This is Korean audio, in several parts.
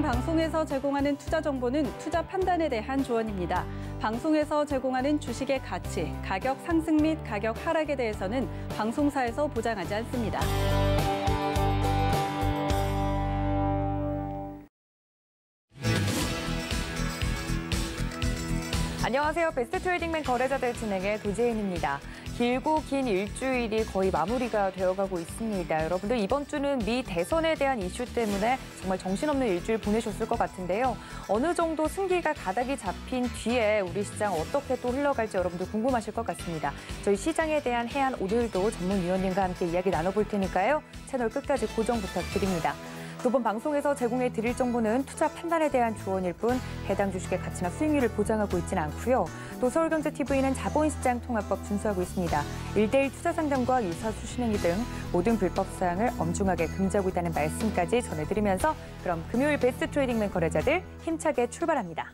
방송에서 제공하는 투자 정보는 투자 판단에 대한 조언입니다. 방송에서 제공하는 주식의 가치, 가격 상승 및 가격 하락에 대해서는 방송사에서 보장하지 않습니다. 안녕하세요. 베스트 트레이딩맨 거래자들 진행의 도재은입니다. 길고 긴 일주일이 거의 마무리가 되어가고 있습니다. 여러분들 이번 주는 미 대선에 대한 이슈 때문에 정말 정신없는 일주일 보내셨을 것 같은데요. 어느 정도 승기가 가닥이 잡힌 뒤에 우리 시장 어떻게 또 흘러갈지 여러분들 궁금하실 것 같습니다. 저희 시장에 대한 해안 오늘도 전문위원님과 함께 이야기 나눠볼 테니까요. 채널 끝까지 고정 부탁드립니다. 두 번 방송에서 제공해 드릴 정보는 투자 판단에 대한 조언일 뿐 해당 주식의 가치나 수익률을 보장하고 있지는 않고요. 또 서울경제TV는 자본시장 통합법 준수하고 있습니다. 1:1 투자 상담과 유사 수신행위 등 모든 불법 사항을 엄중하게 금지하고 있다는 말씀까지 전해드리면서 그럼 금요일 베스트 트레이딩맨 거래자들 힘차게 출발합니다.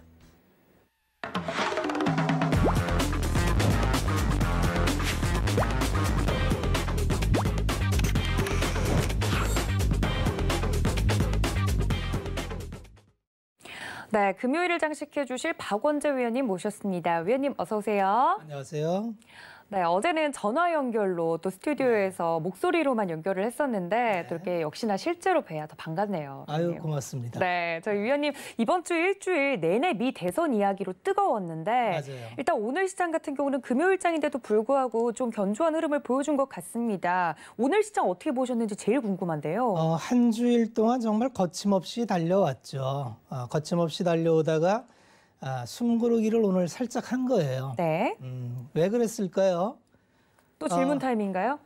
네, 금요일을 장식해 주실 박원재 위원님 모셨습니다. 위원님 어서 오세요. 안녕하세요. 네, 어제는 전화 연결로 또 스튜디오에서 목소리로만 연결을 했었는데 네. 또 이렇게 역시나 실제로 뵈야 더 반갑네요. 아유, 위원님. 고맙습니다. 네, 저희 위원님 이번 주 일주일 내내 미 대선 이야기로 뜨거웠는데 맞아요. 일단 오늘 시장 같은 경우는 금요일장인데도 불구하고 좀 견조한 흐름을 보여준 것 같습니다. 오늘 시장 어떻게 보셨는지 제일 궁금한데요. 한 주일 동안 정말 거침없이 달려왔죠. 거침없이 달려오다가 숨 고르기를 오늘 살짝 한 거예요. 네. 왜 그랬을까요? 또 질문 타임인가요?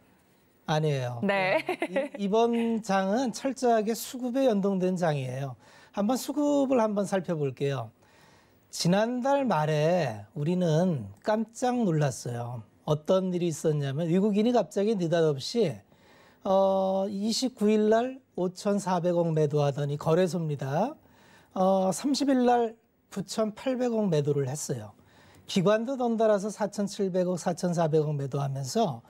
아니에요. 네. 이번 장은 철저하게 수급에 연동된 장이에요. 한번 수급을 한번 살펴볼게요. 지난달 말에 우리는 깜짝 놀랐어요. 어떤 일이 있었냐면 외국인이 갑자기 느닷없이 29일 날 5,400억 매도하더니 거래소입니다. 30일 날 9,800억 매도를 했어요. 기관도 덩달아서 4,700억, 4,400억 매도하면서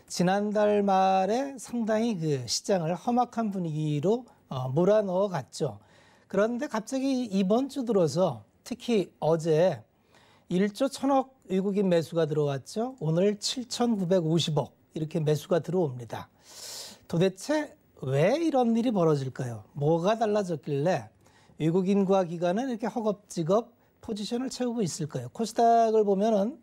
지난달 말에 상당히 그 시장을 험악한 분위기로 몰아넣어 갔죠. 그런데 갑자기 이번 주 들어서 특히 어제 1조 1,000억 외국인 매수가 들어왔죠. 오늘 7,950억 이렇게 매수가 들어옵니다. 도대체 왜 이런 일이 벌어질까요? 뭐가 달라졌길래 외국인과 기관은 이렇게 허겁지겁 포지션을 채우고 있을까요? 코스닥을 보면은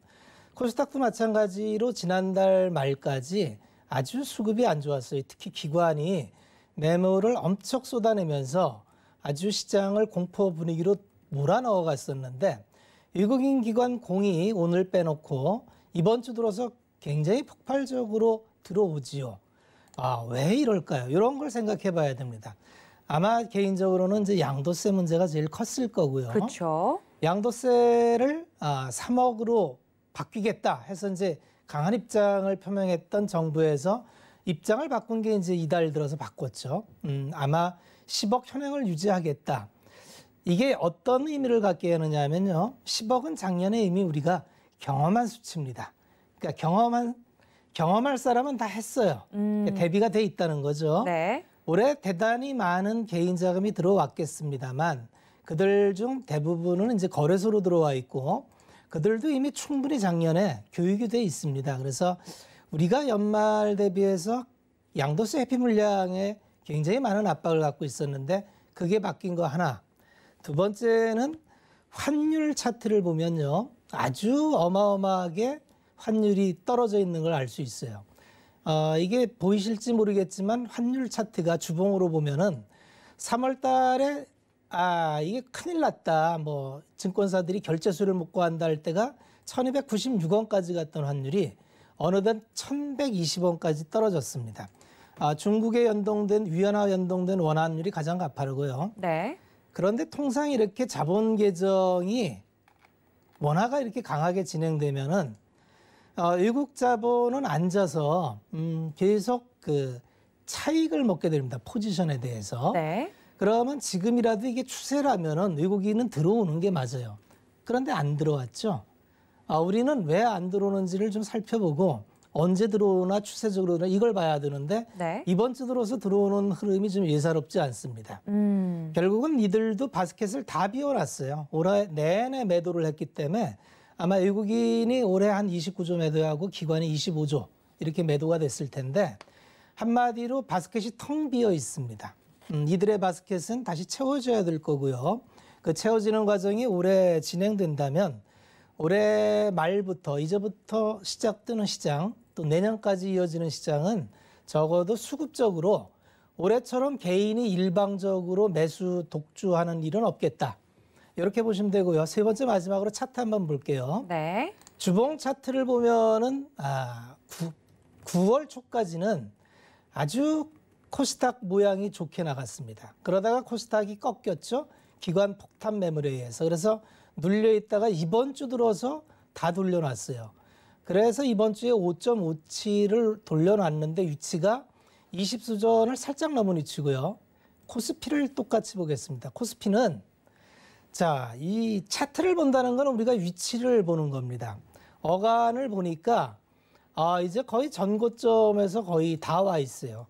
코스닥도 마찬가지로 지난달 말까지 아주 수급이 안 좋았어요. 특히 기관이 매물을 엄청 쏟아내면서 아주 시장을 공포 분위기로 몰아넣어 갔었는데 외국인 기관 공이 오늘 빼놓고 이번 주 들어서 굉장히 폭발적으로 들어오지요. 왜 이럴까요? 이런 걸 생각해 봐야 됩니다. 아마 개인적으로는 이제 양도세 문제가 제일 컸을 거고요. 그렇죠. 양도세를 3억으로 바뀌겠다 해서 이제 강한 입장을 표명했던 정부에서 입장을 바꾼 게 이제 이달 들어서 바꿨죠. 아마 10억 현행을 유지하겠다. 이게 어떤 의미를 갖게 하느냐면요. 10억은 작년에 이미 우리가 경험한 수치입니다. 그러니까 경험할 사람은 다 했어요. 대비가 돼 있다는 거죠. 네. 올해 대단히 많은 개인 자금이 들어왔겠습니다만 그들 중 대부분은 이제 거래소로 들어와 있고 그들도 이미 충분히 작년에 교육이 돼 있습니다. 그래서 우리가 연말 대비해서 양도세 회피 물량에 굉장히 많은 압박을 갖고 있었는데 그게 바뀐 거 하나. 두 번째는 환율 차트를 보면요. 아주 어마어마하게 환율이 떨어져 있는 걸 알 수 있어요. 이게 보이실지 모르겠지만 환율 차트가 주봉으로 보면은 3월 달에 이게 큰일 났다. 뭐 증권사들이 결제수를 못 구한다 할 때가 1,296원까지 갔던 환율이 어느덧 1,120원까지 떨어졌습니다. 중국에 연동된 위안화 연동된 원환율이 가장 가파르고요. 네. 그런데 통상 이렇게 자본 개정이 원화가 이렇게 강하게 진행되면은 외국 자본은 앉아서 계속 그 차익을 먹게 됩니다. 포지션에 대해서. 네. 그러면 지금이라도 이게 추세라면은 외국인은 들어오는 게 맞아요. 그런데 안 들어왔죠. 우리는 왜 안 들어오는지를 좀 살펴보고 언제 들어오나 추세적으로 이걸 봐야 되는데 네. 이번 주 들어서 들어오는 흐름이 좀 예사롭지 않습니다. 결국은 이들도 바스켓을 다 비워놨어요. 올해 내내 매도를 했기 때문에 아마 외국인이 올해 한 29조 매도하고 기관이 25조 이렇게 매도가 됐을 텐데 한마디로 바스켓이 텅 비어 있습니다. 이들의 바스켓은 다시 채워져야 될 거고요. 그 채워지는 과정이 올해 진행된다면 올해 말부터 이제부터 시작되는 시장 또 내년까지 이어지는 시장은 적어도 수급적으로 올해처럼 개인이 일방적으로 매수 독주하는 일은 없겠다. 이렇게 보시면 되고요. 세 번째 마지막으로 차트 한번 볼게요. 네. 주봉 차트를 보면은 9월 초까지는 아주 코스닥 모양이 좋게 나갔습니다. 그러다가 코스닥이 꺾였죠. 기관 폭탄 매물에 의해서. 그래서 눌려 있다가 이번 주 들어서 다 돌려놨어요. 그래서 이번 주에 5.57을 돌려놨는데 위치가 20수전을 살짝 넘은 위치고요. 코스피를 똑같이 보겠습니다. 코스피는 자, 이 차트를 본다는 건 우리가 위치를 보는 겁니다. 어간을 보니까 이제 거의 전고점에서 거의 다 와 있어요.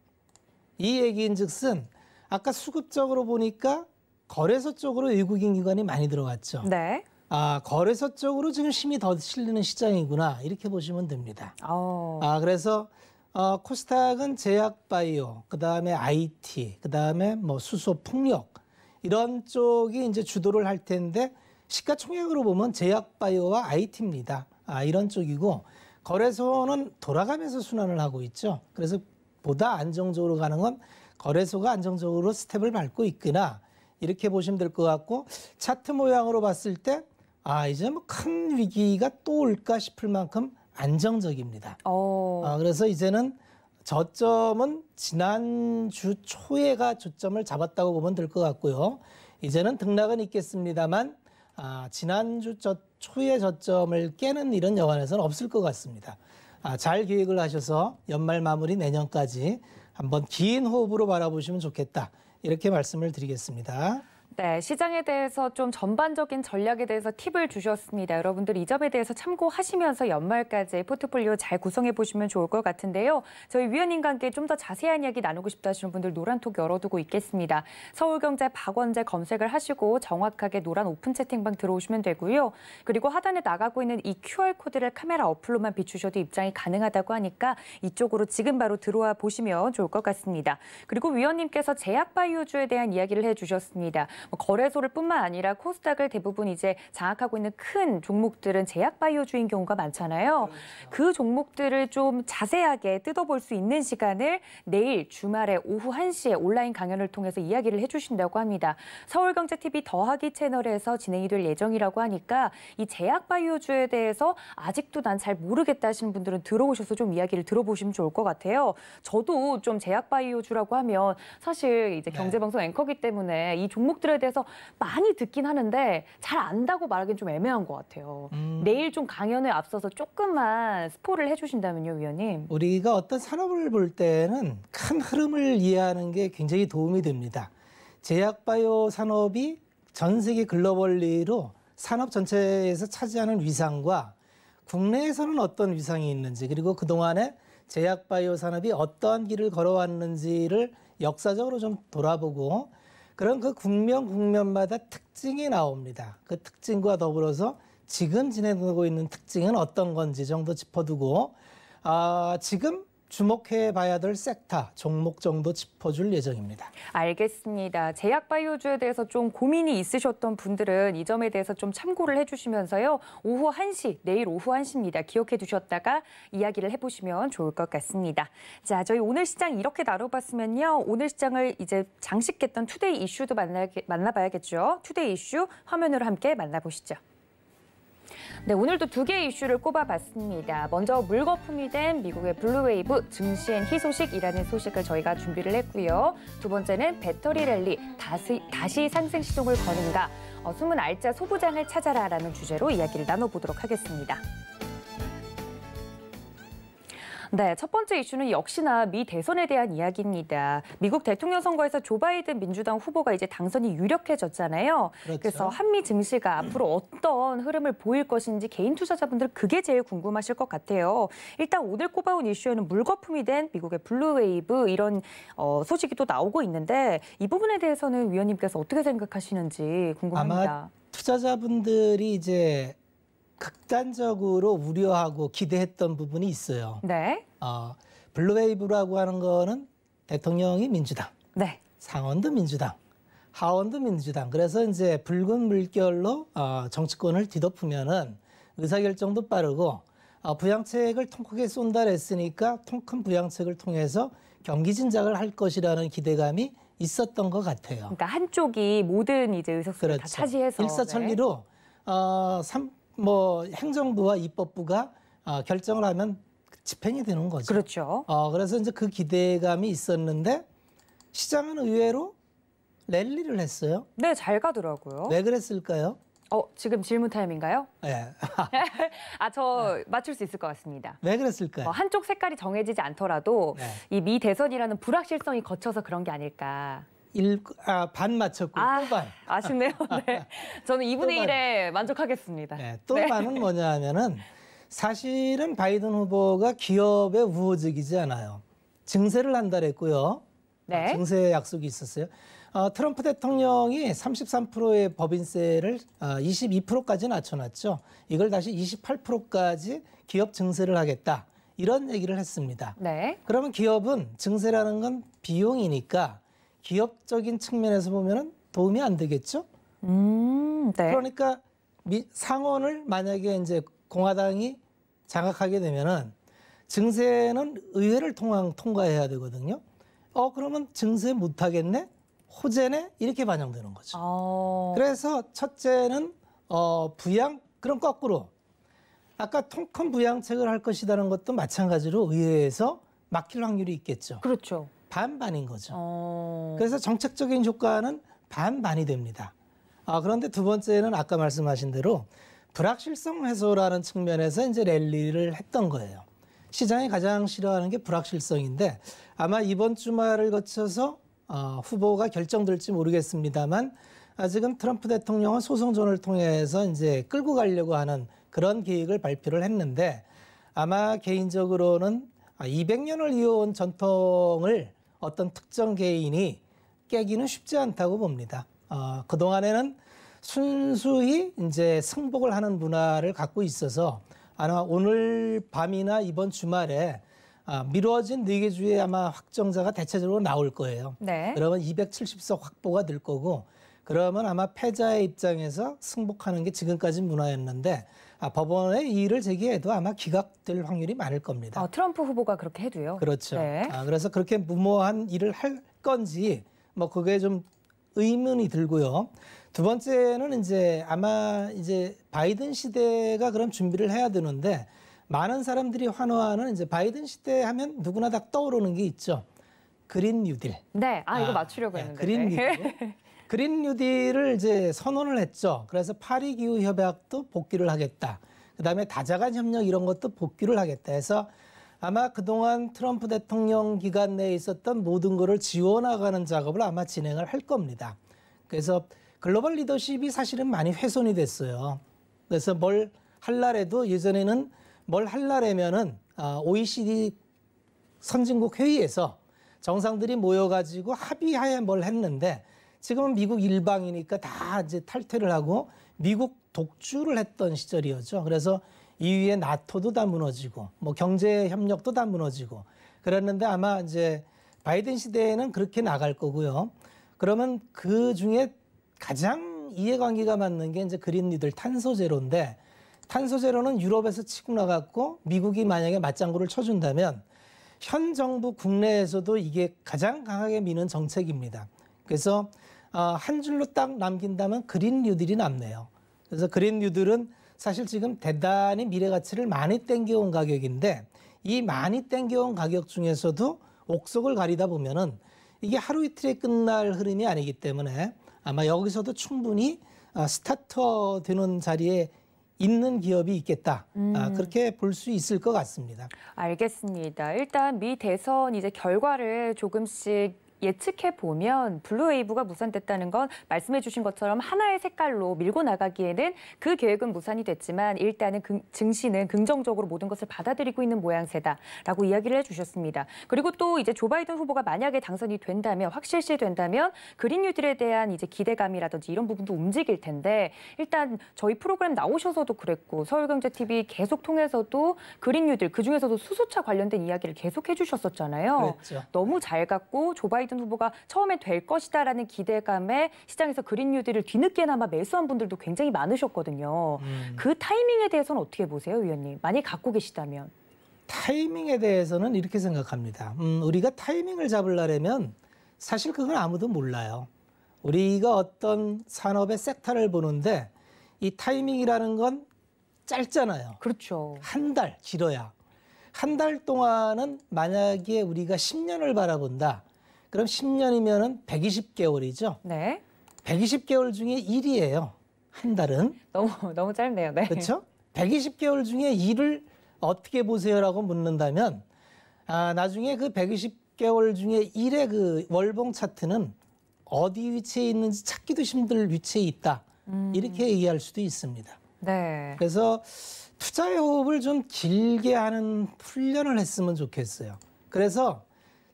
이 얘기인즉슨 아까 수급적으로 보니까 거래소 쪽으로 외국인 기관이 많이 들어갔죠. 네. 거래소 쪽으로 지금 힘이 더 실리는 시장이구나 이렇게 보시면 됩니다. 그래서 코스닥은 제약바이오, 그다음에 IT, 그다음에 뭐 수소, 풍력 이런 쪽이 이제 주도를 할 텐데 시가총액으로 보면 제약바이오와 IT입니다. 이런 쪽이고 거래소는 돌아가면서 순환을 하고 있죠. 그래서 보다 안정적으로 가는 건 거래소가 안정적으로 스텝을 밟고 있구나 이렇게 보시면 될 것 같고 차트 모양으로 봤을 때 이제 뭐 큰 위기가 또 올까 싶을 만큼 안정적입니다. 그래서 이제는 저점은 지난주 초에가 저점을 잡았다고 보면 될 것 같고요. 이제는 등락은 있겠습니다만 지난주 초의 저점을 깨는 일은 여간해서는 없을 것 같습니다. 잘 기획을 하셔서 연말 마무리 내년까지 한번 긴 호흡으로 바라보시면 좋겠다. 이렇게 말씀을 드리겠습니다. 네, 시장에 대해서 좀 전반적인 전략에 대해서 팁을 주셨습니다. 여러분들 이 점에 대해서 참고하시면서 연말까지 포트폴리오 잘 구성해 보시면 좋을 것 같은데요. 저희 위원님과 함께 좀 더 자세한 이야기 나누고 싶다 하시는 분들 노란톡 열어두고 있겠습니다. 서울경제 박원재 검색을 하시고 정확하게 노란 오픈 채팅방 들어오시면 되고요. 그리고 하단에 나가고 있는 이 QR코드를 카메라 어플로만 비추셔도 입장이 가능하다고 하니까 이쪽으로 지금 바로 들어와 보시면 좋을 것 같습니다. 그리고 위원님께서 제약바이오주에 대한 이야기를 해주셨습니다. 거래소를 뿐만 아니라 코스닥을 대부분 이제 장악하고 있는 큰 종목들은 제약바이오주인 경우가 많잖아요. 그 종목들을 좀 자세하게 뜯어볼 수 있는 시간을 내일 주말에 오후 1시에 온라인 강연을 통해서 이야기를 해주신다고 합니다. 서울경제TV 더하기 채널에서 진행이 될 예정이라고 하니까 이 제약바이오주에 대해서 아직도 난 잘 모르겠다 하시는 분들은 들어오셔서 좀 이야기를 들어보시면 좋을 것 같아요. 저도 좀 제약바이오주라고 하면 사실 이제 경제방송 앵커기 때문에 이 종목들에 대해서 많이 듣긴 하는데 잘 안다고 말하기는 좀 애매한 것 같아요. 내일 좀 강연에 앞서서 조금만 스포를 해주신다면요, 위원님. 우리가 어떤 산업을 볼 때는 큰 흐름을 이해하는 게 굉장히 도움이 됩니다. 제약바이오 산업이 전 세계 글로벌리로 산업 전체에서 차지하는 위상과 국내에서는 어떤 위상이 있는지 그리고 그동안에 제약바이오 산업이 어떠한 길을 걸어왔는지를 역사적으로 좀 돌아보고 그런 그 국면마다 특징이 나옵니다. 그 특징과 더불어서 지금 진행되고 있는 특징은 어떤 건지 정도 짚어두고 지금 주목해 봐야 될 섹터, 종목 정도 짚어줄 예정입니다. 알겠습니다. 제약바이오주에 대해서 좀 고민이 있으셨던 분들은 이 점에 대해서 좀 참고를 해주시면서요. 오후 1시, 내일 오후 1시입니다. 기억해 두셨다가 이야기를 해보시면 좋을 것 같습니다. 자, 저희 오늘 시장 이렇게 나눠봤으면요. 오늘 시장을 이제 장식했던 투데이 이슈도 만나봐야겠죠. 투데이 이슈 화면으로 함께 만나보시죠. 네, 오늘도 두 개의 이슈를 꼽아봤습니다. 먼저 물거품이 된 미국의 블루웨이브 증시앤희소식이라는 소식을 저희가 준비를 했고요. 두 번째는 배터리 랠리 다시 상승 시동을 거는가 숨은 알짜 소부장을 찾아라라는 주제로 이야기를 나눠보도록 하겠습니다. 네, 첫 번째 이슈는 역시나 미 대선에 대한 이야기입니다. 미국 대통령 선거에서 조 바이든 민주당 후보가 이제 당선이 유력해졌잖아요. 그렇죠. 그래서 한미 증시가 앞으로 어떤 흐름을 보일 것인지 개인 투자자분들 그게 제일 궁금하실 것 같아요. 일단 오늘 꼽아온 이슈에는 물거품이 된 미국의 블루웨이브 이런 소식이 또 나오고 있는데 이 부분에 대해서는 위원님께서 어떻게 생각하시는지 궁금합니다. 아마 투자자분들이 이제 극단적으로 우려하고 기대했던 부분이 있어요. 네. 블루웨이브라고 하는 거는 대통령이 민주당, 네. 상원도 민주당, 하원도 민주당. 그래서 이제 붉은 물결로 정치권을 뒤덮으면은 의사결정도 빠르고 부양책을 통 크게 쏜다 했으니까 통 큰 부양책을 통해서 경기 진작을 할 것이라는 기대감이 있었던 것 같아요. 그러니까 한쪽이 모든 이제 의석수를 다 그렇죠. 차지해서 일사천리로 행정부와 입법부가 결정을 하면 집행이 되는 거죠. 그렇죠. 그래서 이제 그 기대감이 있었는데 시장은 의외로 랠리를 했어요. 네, 잘 가더라고요. 왜 그랬을까요? 지금 질문 타임인가요? 네. 저 맞출 수 있을 것 같습니다. 왜 그랬을까요? 한쪽 색깔이 정해지지 않더라도 네. 이 미 대선이라는 불확실성이 거쳐서 그런 게 아닐까. 반 맞췄고 또 반. 아쉽네요. 네. 저는 2분의 반. 1에 만족하겠습니다. 네, 또 반은 뭐냐 하면은 사실은 바이든 후보가 기업에 우호적이지 않아요. 증세를 한다 그랬고요. 네. 증세 약속이 있었어요. 트럼프 대통령이 33%의 법인세를 22%까지 낮춰놨죠. 이걸 다시 28%까지 기업 증세를 하겠다. 이런 얘기를 했습니다. 네. 그러면 기업은 증세라는 건 비용이니까 기업적인 측면에서 보면은 도움이 안 되겠죠. 네. 그러니까 상원을 만약에 이제 공화당이 장악하게 되면은 증세는 의회를 통과해야 되거든요. 그러면 증세 못 하겠네? 호재네? 이렇게 반영되는 거죠. 그래서 첫째는 그럼 거꾸로 아까 통큰 부양책을 할 것이라는 것도 마찬가지로 의회에서 막힐 확률이 있겠죠. 그렇죠. 반반인 거죠. 그래서 정책적인 효과는 반반이 됩니다. 그런데 두 번째는 아까 말씀하신 대로 불확실성 해소라는 측면에서 이제 랠리를 했던 거예요. 시장이 가장 싫어하는 게 불확실성인데 아마 이번 주말을 거쳐서 후보가 결정될지 모르겠습니다만 지금 트럼프 대통령은 소송전을 통해서 이제 끌고 가려고 하는 그런 계획을 발표를 했는데 아마 개인적으로는 200년을 이어온 전통을 어떤 특정 개인이 깨기는 쉽지 않다고 봅니다. 그동안에는 순수히 이제 승복을 하는 문화를 갖고 있어서 아마 오늘 밤이나 이번 주말에 미뤄진 4개 주에 아마 확정자가 대체적으로 나올 거예요. 네. 그러면 270석 확보가 될 거고 그러면 아마 패자의 입장에서 승복하는 게 지금까지 문화였는데 법원에 이의를 제기해도 아마 기각될 확률이 많을 겁니다. 트럼프 후보가 그렇게 해도요. 그렇죠. 네. 그래서 그렇게 무모한 일을 할 건지 그게 좀 의문이 들고요. 두 번째는 이제 아마 이제 바이든 시대가 그럼 준비를 해야 되는데 많은 사람들이 환호하는 이제 바이든 시대 하면 누구나 다 떠오르는 게 있죠. 그린 뉴딜. 네. 이거 맞추려고 했는데. 그린 뉴딜. 그린 뉴딜을 이제 선언을 했죠. 그래서 파리 기후 협약도 복귀를 하겠다. 그다음에 다자간 협력 이런 것도 복귀를 하겠다 해서 아마 그동안 트럼프 대통령 기간 내에 있었던 모든 거를 지워나가는 작업을 아마 진행을 할 겁니다. 그래서 글로벌 리더십이 사실은 많이 훼손이 됐어요. 그래서 뭘 할라래도 예전에는 뭘 할라래면은 OECD 선진국 회의에서 정상들이 모여가지고 합의하에 뭘 했는데 지금은 미국 일방이니까 다 이제 탈퇴를 하고 미국 독주를 했던 시절이었죠. 그래서 이후에 나토도 다 무너지고 경제 협력도 다 무너지고 그랬는데 아마 이제 바이든 시대에는 그렇게 나갈 거고요. 그러면 그 중에 가장 이해관계가 맞는 게 이제 그린 뉴딜 탄소 제로인데 탄소 제로는 유럽에서 치고 나갔고 미국이 만약에 맞장구를 쳐준다면 현 정부 국내에서도 이게 가장 강하게 미는 정책입니다. 그래서 한 줄로 딱 남긴다면 그린 뉴딜이 남네요. 그래서 그린 뉴딜은 사실 지금 대단히 미래 가치를 많이 땡겨온 가격인데 이 많이 땡겨온 가격 중에서도 옥석을 가리다 보면은 이게 하루 이틀에 끝날 흐름이 아니기 때문에 아마 여기서도 충분히 스타터 되는 자리에 있는 기업이 있겠다. 그렇게 볼 수 있을 것 같습니다. 알겠습니다. 일단 미 대선 이제 결과를 조금씩 예측해 보면 블루웨이브가 무산됐다는 건 말씀해 주신 것처럼 하나의 색깔로 밀고 나가기에는 그 계획은 무산이 됐지만 일단은 증시는 긍정적으로 모든 것을 받아들이고 있는 모양새다라고 이야기를 해주셨습니다. 그리고 또 이제 조 바이든 후보가 만약에 당선이 된다면 확실시 된다면 그린 뉴딜에 대한 이제 기대감이라든지 이런 부분도 움직일 텐데 일단 저희 프로그램 나오셔서도 그랬고 서울경제TV 계속 통해서도 그린 뉴딜 그중에서도 수소차 관련된 이야기를 계속 해주셨었잖아요. 그랬죠. 너무 잘 갔고 조 바이든 후보가 처음에 될 것이다라는 기대감에 시장에서 그린 뉴딜을 뒤늦게나마 매수한 분들도 굉장히 많으셨거든요. 그 타이밍에 대해서는 어떻게 보세요, 위원님? 만약 갖고 계시다면. 타이밍에 대해서는 이렇게 생각합니다. 우리가 타이밍을 잡으려면 사실 그건 아무도 몰라요. 우리가 어떤 산업의 섹터를 보는데 이 타이밍이라는 건 짧잖아요. 그렇죠. 한 달, 길어야. 한 달 동안은 만약에 우리가 10년을 바라본다. 그럼 10년이면은 120개월이죠. 네. 120개월 중에 1이에요. 한 달은. 너무 짧네요. 네. 그렇죠? 120개월 중에 1을 어떻게 보세요라고 묻는다면 나중에 그 120개월 중에 1의 그 월봉 차트는 어디 위치에 있는지 찾기도 힘들 위치에 있다. 이렇게 얘기할 수도 있습니다. 네. 그래서 투자의 호흡을 좀 길게 하는 훈련을 했으면 좋겠어요. 그래서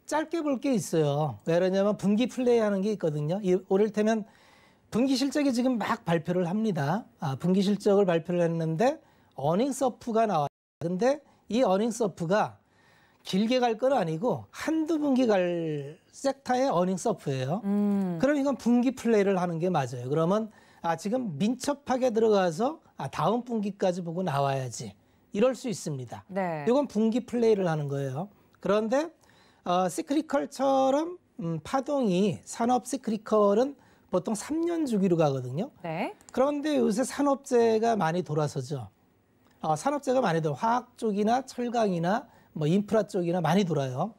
짧게 볼 게 있어요. 왜 그러냐면 분기 플레이 하는 게 있거든요. 이를테면 분기 실적이 지금 막 발표를 합니다. 분기 실적을 발표를 했는데 어닝서프가 나와요. 근데 이 어닝서프가 길게 갈 건 아니고 한두 분기 갈 섹터의 어닝서프예요. 그럼 이건 분기 플레이를 하는 게 맞아요. 그러면 지금 민첩하게 들어가서 다음 분기까지 보고 나와야지. 이럴 수 있습니다. 네. 이건 분기 플레이를 하는 거예요. 그런데 시크리컬처럼 파동이 산업 시크리컬은 보통 3년 주기로 가거든요. 네. 그런데 요새 산업재가 많이 돌아서죠. 산업재가 많이 돌아. 화학 쪽이나 철강이나 뭐 인프라 쪽이나 많이 돌아요.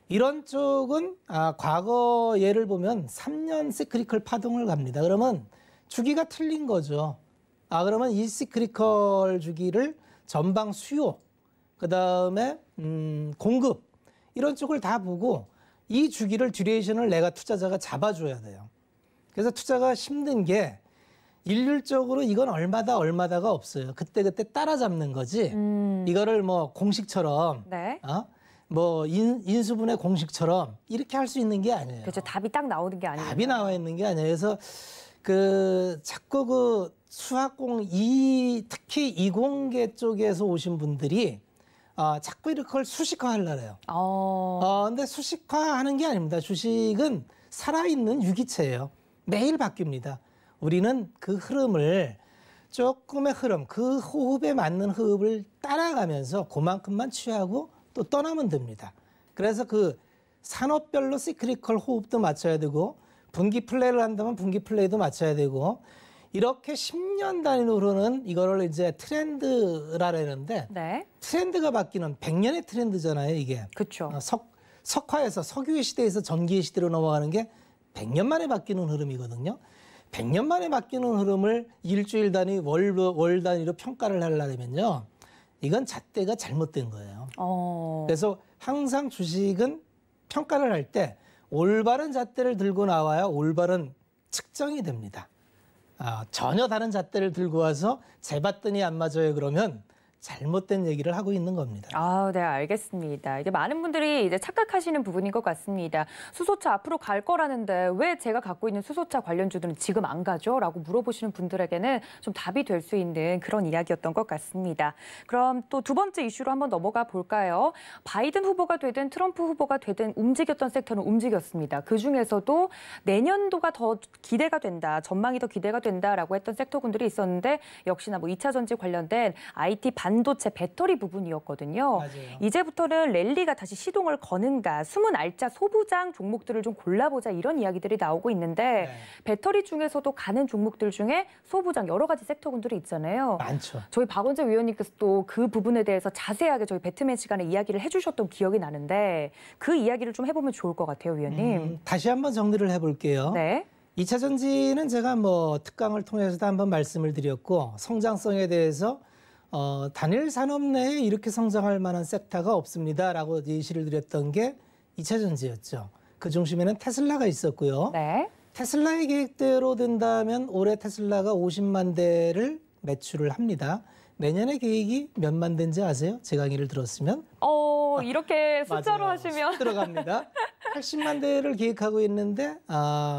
이런 쪽은 과거 예를 보면 3년 시크리컬 파동을 갑니다. 그러면 주기가 틀린 거죠. 그러면 이 시크리컬 주기를 전방 수요, 그다음에 공급 이런 쪽을 다 보고 이 주기를 듀레이션을 내가 투자자가 잡아줘야 돼요. 그래서 투자가 힘든 게 일률적으로 이건 얼마다가 없어요. 그때그때 따라잡는 거지. 이거를 뭐 공식처럼 네. 뭐 인수분해 공식처럼 이렇게 할 수 있는 게 아니에요. 그렇죠. 답이 딱 나오는 게 아니에요. 답이 나와 있는 게 아니에요. 그래서 자꾸 특히 이공계 쪽에서 오신 분들이 자꾸 이렇게 수식화하려고 해요. 근데 수식화하는 게 아닙니다. 주식은 살아있는 유기체예요. 매일 바뀝니다. 우리는 그 흐름을 조금의 흐름, 그 호흡에 맞는 호흡을 따라가면서 그만큼만 취하고 또 떠나면 됩니다. 그래서 그 산업별로 시크리컬 호흡도 맞춰야 되고 분기 플레이를 한다면 분기 플레이도 맞춰야 되고 이렇게 10년 단위로 흐르는 이거를 이제 트렌드라 그러는데 네. 트렌드가 바뀌는 100년의 트렌드잖아요, 이게. 그렇죠. 석화에서 석유의 시대에서 전기의 시대로 넘어가는 게 100년 만에 바뀌는 흐름이거든요. 100년 만에 바뀌는 흐름을 일주일 단위, 월 단위로 평가를 하려면요. 이건 잣대가 잘못된 거예요. 그래서 항상 주식은 평가를 할 때 올바른 잣대를 들고 나와야 올바른 측정이 됩니다. 전혀 다른 잣대를 들고 와서 재봤더니 안 맞아요 그러면 잘못된 얘기를 하고 있는 겁니다. 네, 알겠습니다. 이게 많은 분들이 이제 착각하시는 부분인 것 같습니다. 수소차 앞으로 갈 거라는데 왜 제가 갖고 있는 수소차 관련주들은 지금 안 가죠? 라고 물어보시는 분들에게는 좀 답이 될 수 있는 그런 이야기였던 것 같습니다. 그럼 또 두 번째 이슈로 한번 넘어가 볼까요? 바이든 후보가 되든 트럼프 후보가 되든 움직였던 섹터는 움직였습니다. 그중에서도 내년도가 더 기대가 된다, 전망이 더 기대가 된다라고 했던 섹터군들이 있었는데 역시나 뭐 2차 전지 관련된 IT 반도체 배터리 부분이었거든요. 맞아요. 이제부터는 랠리가 다시 시동을 거는가, 숨은 알짜 소부장 종목들을 좀 골라보자 이런 이야기들이 나오고 있는데 배터리 중에서도 가는 종목들 중에 소부장 여러 가지 섹터군들이 있잖아요. 많죠. 저희 박원재 위원님께서 또 그 부분에 대해서 자세하게 저희 배트맨 시간에 이야기를 해주셨던 기억이 나는데 그 이야기를 좀 해보면 좋을 것 같아요, 위원님. 다시 한번 정리를 해볼게요. 네. 2차 전지는 제가 뭐 특강을 통해서도 한번 말씀을 드렸고 성장성에 대해서 단일 산업 내에 이렇게 성장할 만한 섹터가 없습니다라고 예시를 드렸던 게 2차 전지였죠. 그 중심에는 테슬라가 있었고요. 네. 테슬라의 계획대로 된다면 올해 테슬라가 50만 대를 매출을 합니다. 내년에 계획이 몇만 대인지 아세요? 제 강의를 들었으면? 이렇게 숫자로 맞아요. 하시면. 들어갑니다. 80만 대를 계획하고 있는데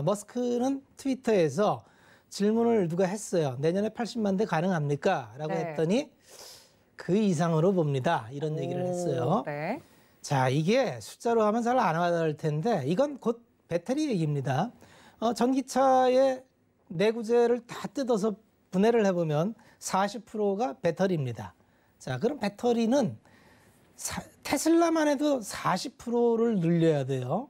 머스크는 트위터에서 질문을 누가 했어요. 내년에 80만 대 가능합니까? 라고 네. 했더니 그 이상으로 봅니다. 이런 얘기를 했어요. 네. 자, 이게 숫자로 하면 잘 안 와닿을 텐데 이건 곧 배터리 얘기입니다. 전기차의 내구재를 다 뜯어서 분해를 해보면 40%가 배터리입니다. 자, 그럼 배터리는 테슬라만 해도 40%를 늘려야 돼요.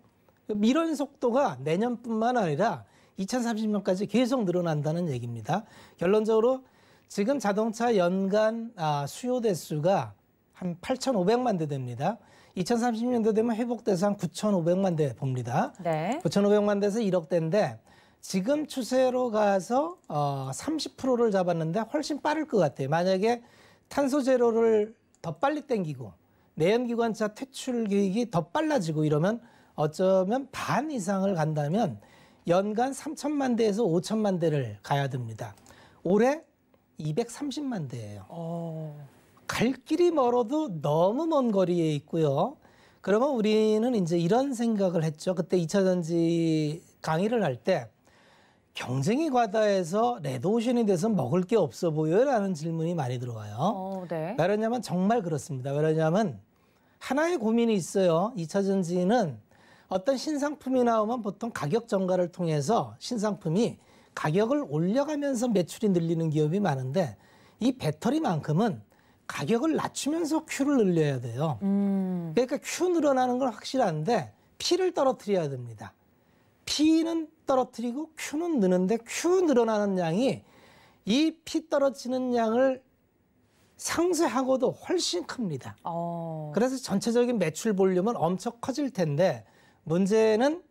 이런 속도가 내년뿐만 아니라 2030년까지 계속 늘어난다는 얘기입니다. 결론적으로 지금 자동차 연간 수요 대수가 한 8,500만 대 됩니다. 2030년도 되면 회복돼서 한 9,500만 대 봅니다. 네. 9,500만 대에서 1억 대인데 지금 추세로 가서 30%를 잡았는데 훨씬 빠를 것 같아요. 만약에 탄소 제로를 더 빨리 땡기고 내연기관차 퇴출 계획이 더 빨라지고 이러면 어쩌면 반 이상을 간다면 연간 3천만 대에서 5천만 대를 가야 됩니다. 올해 230만 대예요. 갈 길이 멀어도 너무 먼 거리에 있고요. 그러면 우리는 이제 이런 생각을 했죠. 그때 2차 전지 강의를 할 때 경쟁이 과다해서 레드오션이 돼서 먹을 게 없어 보여요? 라는 질문이 많이 들어와요. 네. 왜 그러냐면 정말 그렇습니다. 왜 그러냐면 하나의 고민이 있어요. 2차 전지는 어떤 신상품이 나오면 보통 가격 정가를 통해서 신상품이 가격을 올려가면서 매출이 늘리는 기업이 많은데 이 배터리만큼은 가격을 낮추면서 Q를 늘려야 돼요. 그러니까 Q 늘어나는 건 확실한데 P를 떨어뜨려야 됩니다. P는 떨어뜨리고 Q는 느는데 Q 늘어나는 양이 이 P 떨어지는 양을 상쇄하고도 훨씬 큽니다. 그래서 전체적인 매출 볼륨은 엄청 커질 텐데 문제는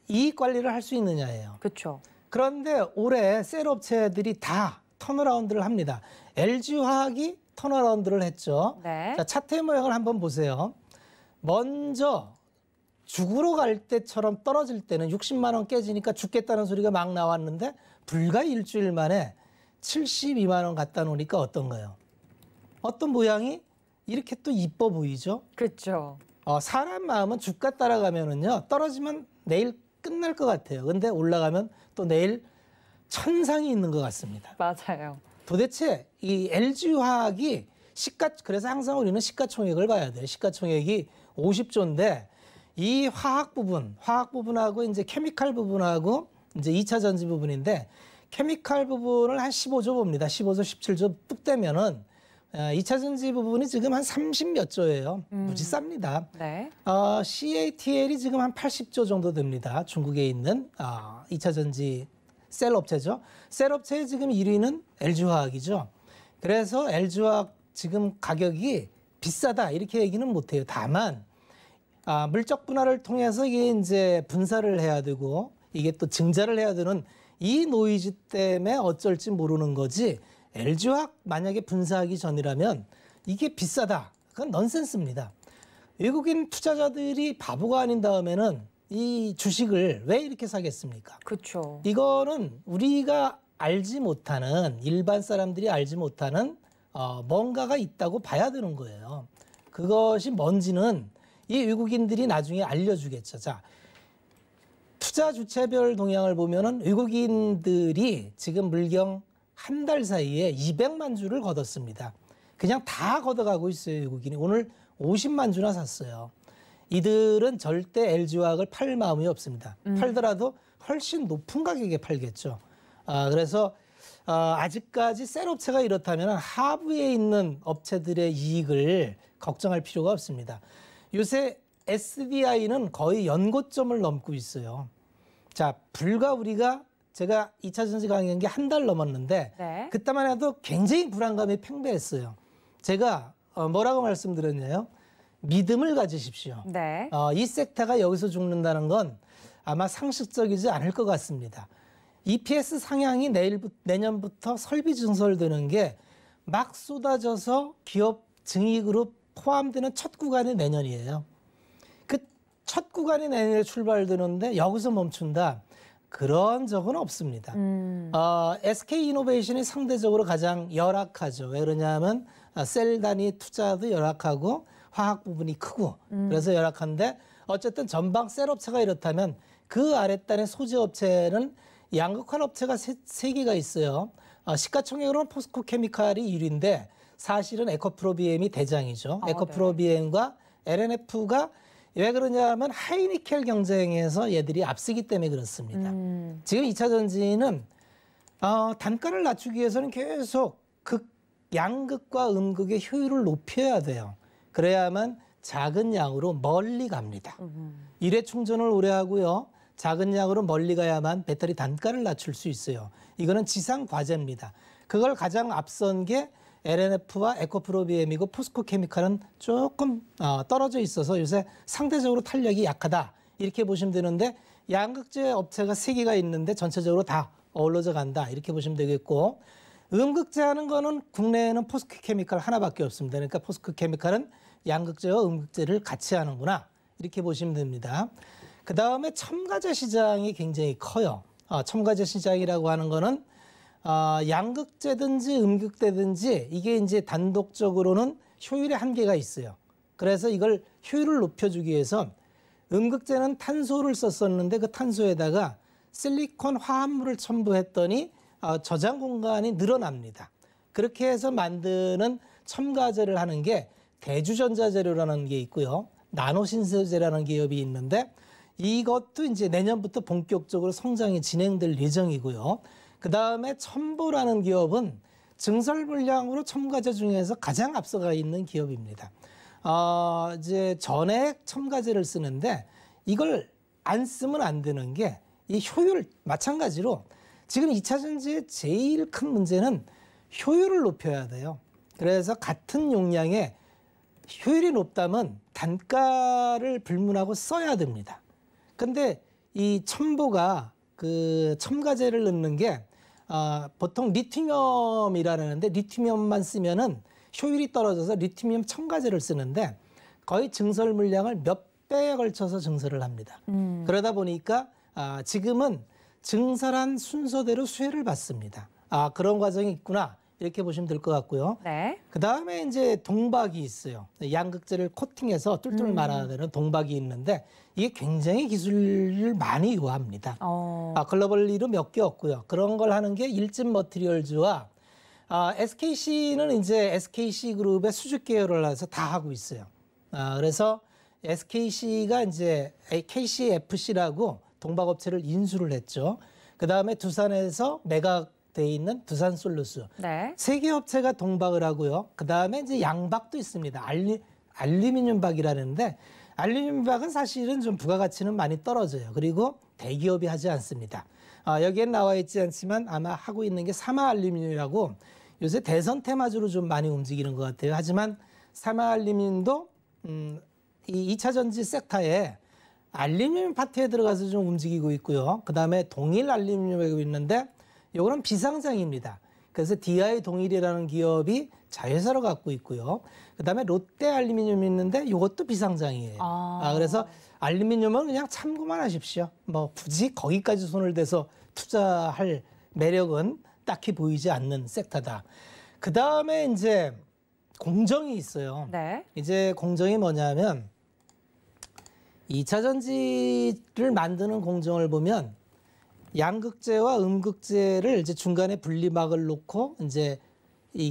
이익 관리를 할 수 있느냐예요. 그렇죠. 그런데 올해 셀 업체들이 다 턴어라운드를 합니다. LG화학이 턴어라운드를 했죠. 네. 자, 차트 모양을 한번 보세요. 먼저 죽으러 갈 때처럼 떨어질 때는 60만 원 깨지니까 죽겠다는 소리가 막 나왔는데 불과 일주일 만에 72만 원 갖다 놓으니까 어떤가요? 어떤 모양이 이렇게 또 이뻐 보이죠? 그렇죠. 사람 마음은 주가 따라가면은요 떨어지면 내일 끝날 것 같아요. 근데 올라가면 또 내일 천상이 있는 것 같습니다. 맞아요. 도대체 이 LG화학이 그래서 항상 우리는 시가총액을 봐야 돼요. 시가총액이 50조인데 이 화학 부분하고 이제 케미칼 부분하고 이제 2차 전지 부분인데 케미칼 부분을 한 15조 봅니다. 15조, 17조 뚝 되면은 2차 전지 부분이 지금 한 30몇 조예요. 무지 쌉니다. 네. CATL이 지금 한 80조 정도 됩니다. 중국에 있는 2차 전지 셀 업체죠. 셀 업체의 지금 1위는 LG화학이죠. 그래서 LG화학 지금 가격이 비싸다 이렇게 얘기는 못해요. 다만 물적 분할을 통해서 이게 이제 분사를 해야 되고 이게 또 증자를 해야 되는 이 노이즈 때문에 어쩔지 모르는 거지. LG화학 만약에 분사하기 전이라면 이게 비싸다. 그건 넌센스입니다. 외국인 투자자들이 바보가 아닌 다음에는 이 주식을 왜 이렇게 사겠습니까? 그렇죠. 이거는 우리가 알지 못하는 일반 사람들이 알지 못하는 뭔가가 있다고 봐야 되는 거예요. 그것이 뭔지는 이 외국인들이 나중에 알려주겠죠. 자, 투자 주체별 동향을 보면은 외국인들이 지금 물경 한 달 사이에 200만 주를 걷었습니다. 그냥 다 걷어가고 있어요, 외국인이. 오늘 50만 주나 샀어요. 이들은 절대 LG화학을 팔 마음이 없습니다. 팔더라도 훨씬 높은 가격에 팔겠죠. 그래서 아직까지 셀 업체가 이렇다면 하부에 있는 업체들의 이익을 걱정할 필요가 없습니다. 요새 SDI는 거의 연고점을 넘고 있어요. 자, 불과 우리가 제가 2차 전지 강의한 게 한 달 넘었는데 네. 그때만 해도 굉장히 불안감이 팽배했어요. 제가 뭐라고 말씀드렸냐요? 믿음을 가지십시오. 네. 이 섹터가 여기서 죽는다는 건 아마 상식적이지 않을 것 같습니다. EPS 상향이 내년부터 설비 증설되는 게 막 쏟아져서 기업 증익으로 포함되는 첫 구간이 내년이에요. 그 첫 구간이 내년에 출발되는데 여기서 멈춘다. 그런 적은 없습니다. SK이노베이션이 상대적으로 가장 열악하죠. 왜 그러냐면 셀 단위 투자도 열악하고 화학 부분이 크고 그래서 열악한데 어쨌든 전방 셀 업체가 이렇다면 그 아랫단의 소재 업체는 양극화 업체가 세 개가 있어요. 시가총액으로는 포스코 케미칼이 1위인데 사실은 에코프로비엠이 대장이죠. 에코프로비엠과 LNF가 왜 그러냐면 하이니켈 경쟁에서 얘들이 앞서기 때문에 그렇습니다. 지금 2차 전지는 단가를 낮추기 위해서는 계속 양극과 음극의 효율을 높여야 돼요. 그래야만 작은 양으로 멀리 갑니다. 일회 충전을 오래 하고요. 작은 양으로 멀리 가야만 배터리 단가를 낮출 수 있어요. 이거는 지상 과제입니다. 그걸 가장 앞선 게 LNF와 에코프로비엠이고 포스코 케미칼은 조금 떨어져 있어서 요새 상대적으로 탄력이 약하다. 이렇게 보시면 되는데 양극재 업체가 3개가 있는데 전체적으로 다 어우러져 간다. 이렇게 보시면 되겠고 음극재 하는 거는 국내에는 포스코 케미칼 하나밖에 없습니다. 그러니까 포스코 케미칼은 양극재와 음극재를 같이 하는구나. 이렇게 보시면 됩니다. 그다음에 첨가제 시장이 굉장히 커요. 첨가제 시장이라고 하는 거는 양극재든지 음극재든지 이게 이제 단독적으로는 효율의 한계가 있어요. 그래서 이걸 효율을 높여주기 위해서 음극재는 탄소를 썼었는데 그 탄소에다가 실리콘 화합물을 첨부했더니 저장 공간이 늘어납니다. 그렇게 해서 만드는 첨가제를 하는 게 대주전자재료라는 게 있고요. 나노신소재라는 기업이 있는데 이것도 이제 내년부터 본격적으로 성장이 진행될 예정이고요. 그다음에 첨보라는 기업은 증설 물량으로 첨가제 중에서 가장 앞서가 있는 기업입니다. 이제 전액 첨가제를 쓰는데 이걸 안 쓰면 안 되는 게 이 효율 마찬가지로 지금 2차 전지의 제일 큰 문제는 효율을 높여야 돼요. 그래서 같은 용량에 효율이 높다면 단가를 불문하고 써야 됩니다. 근데 이 첨보가 그 첨가제를 넣는 게 보통 리튬이라는데 리튬만 쓰면은 효율이 떨어져서 리튬 첨가제를 쓰는데 거의 증설 물량을 몇 배에 걸쳐서 증설을 합니다. 그러다 보니까 지금은 증설한 순서대로 수혜를 받습니다. 그런 과정이 있구나. 이렇게 보시면 될 것 같고요. 네. 그다음에 이제 동박이 있어요. 양극재를 코팅해서 뚫뚫 말아야 되는 동박이 있는데 이게 굉장히 기술을 많이 요합니다. 글로벌리로 몇 개 없고요. 그런 걸 하는 게 일진 머티리얼즈와 SKC는 이제 SKC 그룹의 수직 계열을 해서 다 하고 있어요. 그래서 SKC가 이제 KCFC라고 동박업체를 인수를 했죠. 그다음에 두산에서 매각돼 있는 두산솔루스. 네. 3개 업체가 동박을 하고요. 그다음에 이제 양박도 있습니다. 알루미늄 박이라는데 알루미늄 박은 사실은 좀 부가가치는 많이 떨어져요. 그리고 대기업이 하지 않습니다. 여기엔 나와 있지 않지만 아마 하고 있는 게 사마알루미늄이라고 요새 대선 테마주로 좀 많이 움직이는 것 같아요. 하지만 사마알루미늄도 이 2차 전지 섹터에 알루미늄 파트에 들어가서 좀 움직이고 있고요. 그다음에 동일 알루미늄이 있는데 이거는 비상장입니다. 그래서 DI 동일이라는 기업이 자회사로 갖고 있고요. 그다음에 롯데 알루미늄이 있는데 이것도 비상장이에요. 그래서 알루미늄은 그냥 참고만 하십시오. 뭐 굳이 거기까지 손을 대서 투자할 매력은 딱히 보이지 않는 섹터다. 그다음에 이제 공정이 있어요. 네. 이제 공정이 뭐냐면 2차 전지를 만드는 공정을 보면 양극재와 음극재를 이제 중간에 분리막을 놓고 이제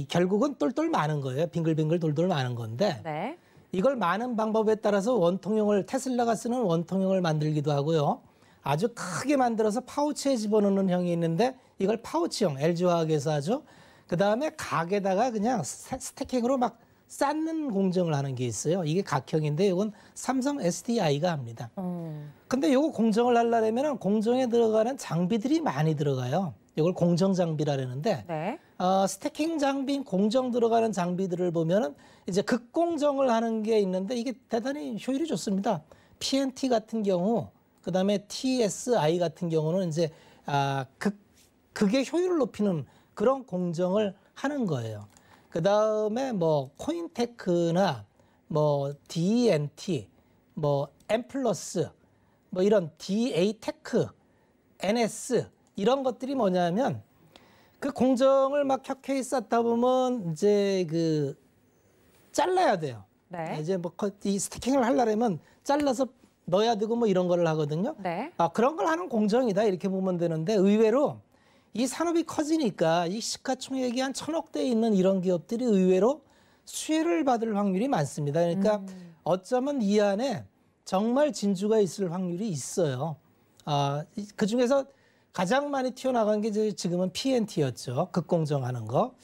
결국은 똘똘 마는 거예요. 빙글빙글 돌돌 마는 건데 네. 이걸 마는 방법에 따라서 원통형을 테슬라가 쓰는 원통형을 만들기도 하고요. 아주 크게 만들어서 파우치에 집어넣는 형이 있는데 이걸 파우치형 LG화학에서 하죠. 그다음에 각에다가 그냥 스태킹으로 막 쌓는 공정을 하는 게 있어요. 이게 각형인데 이건 삼성 SDI가 합니다. 근데 이거 공정을 하려면 공정에 들어가는 장비들이 많이 들어가요. 이걸 공정 장비라는데 네. 스태킹 장비, 공정 들어가는 장비들을 보면은 이제 극공정을 하는 게 있는데 이게 대단히 효율이 좋습니다. PNT 같은 경우 그다음에 TSI 같은 경우는 이제 극의 효율을 높이는 그런 공정을 하는 거예요. 그다음에 뭐 코인테크나 뭐 DNT, 뭐 M+, 뭐 이런 DA테크, NS 이런 것들이 뭐냐면 그 공정을 막 켜켜이 쌓다 보면 이제 그 잘라야 돼요. 네. 이제 뭐 이 스태킹을 하려면 잘라서 넣어야 되고 뭐 이런 거를 하거든요. 네. 그런 걸 하는 공정이다 이렇게 보면 되는데 의외로 이 산업이 커지니까 이 시가총액이 한 1,000억 대 있는 이런 기업들이 의외로 수혜를 받을 확률이 많습니다. 그러니까 어쩌면 이 안에 정말 진주가 있을 확률이 있어요. 그 중에서 가장 많이 튀어나간 게 지금은 PNT였죠. 극공정하는 거.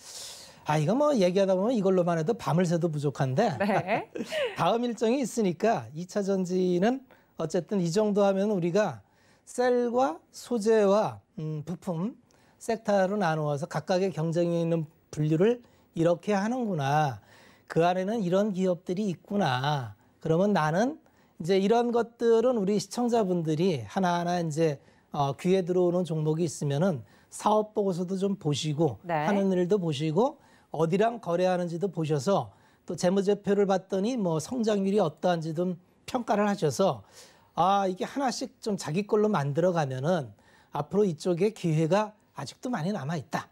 이거 뭐 얘기하다 보면 이걸로만 해도 밤을 새도 부족한데 네. 다음 일정이 있으니까 2차 전지는 어쨌든 이 정도 하면 우리가 셀과 소재와 부품 섹터로 나누어서 각각의 경쟁이 있는 분류를 이렇게 하는구나. 그 안에는 이런 기업들이 있구나. 그러면 나는 이제 이런 것들은 우리 시청자분들이 하나하나 이제 귀에 들어오는 종목이 있으면은 사업 보고서도 좀 보시고 네. 하는 일도 보시고 어디랑 거래하는지도 보셔서 또 재무제표를 봤더니 뭐 성장률이 어떠한지 좀 평가를 하셔서 이게 하나씩 좀 자기 걸로 만들어 가면은 앞으로 이쪽에 기회가 아직도 많이 남아 있다.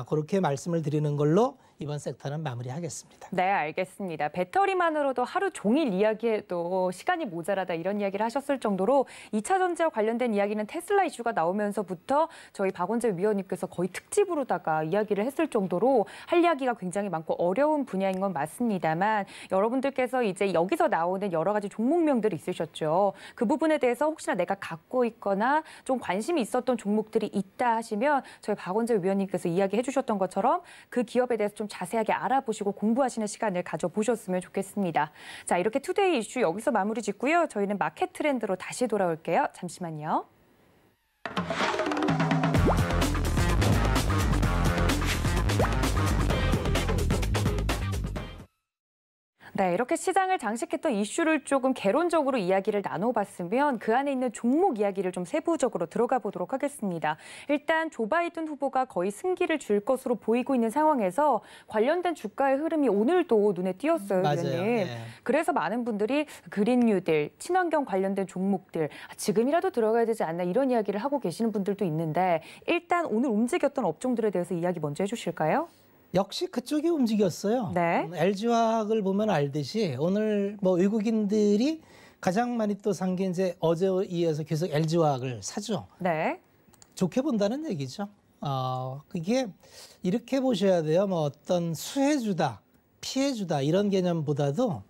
그렇게 말씀을 드리는 걸로 이번 섹터는 마무리하겠습니다. 네, 알겠습니다. 배터리만으로도 하루 종일 이야기해도 시간이 모자라다 이런 이야기를 하셨을 정도로 2차 전지와 관련된 이야기는 테슬라 이슈가 나오면서부터 저희 박원재 위원님께서 거의 특집으로다가 이야기를 했을 정도로 할 이야기가 굉장히 많고 어려운 분야인 건 맞습니다만 여러분들께서 이제 여기서 나오는 여러 가지 종목명들이 있으셨죠. 그 부분에 대해서 혹시나 내가 갖고 있거나 좀 관심이 있었던 종목들이 있다 하시면 저희 박원재 위원님께서 이야기해 주셨던 것처럼 그 기업에 대해서 좀 자세하게 알아보시고 공부하시는 시간을 가져보셨으면 좋겠습니다. 자, 이렇게 투데이 이슈 여기서 마무리 짓고요. 저희는 마켓 트렌드로 다시 돌아올게요. 잠시만요. 네, 이렇게 시장을 장식했던 이슈를 조금 개론적으로 이야기를 나눠봤으면 그 안에 있는 종목 이야기를 좀 세부적으로 들어가 보도록 하겠습니다. 일단 조 바이든 후보가 거의 승기를 줄 것으로 보이고 있는 상황에서 관련된 주가의 흐름이 오늘도 눈에 띄었어요, 맞아요. 위원님. 네. 그래서 많은 분들이 그린 뉴딜, 친환경 관련된 종목들 지금이라도 들어가야 되지 않나 이런 이야기를 하고 계시는 분들도 있는데 일단 오늘 움직였던 업종들에 대해서 이야기 먼저 해주실까요? 역시 그쪽이 움직였어요. 네. LG화학을 보면 알듯이 오늘 뭐 외국인들이 가장 많이 또 산 게 이제 어제에 이어서 계속 LG화학을 사죠. 네. 좋게 본다는 얘기죠. 그게 이렇게 보셔야 돼요. 뭐 어떤 수혜주다, 피해주다 이런 개념보다도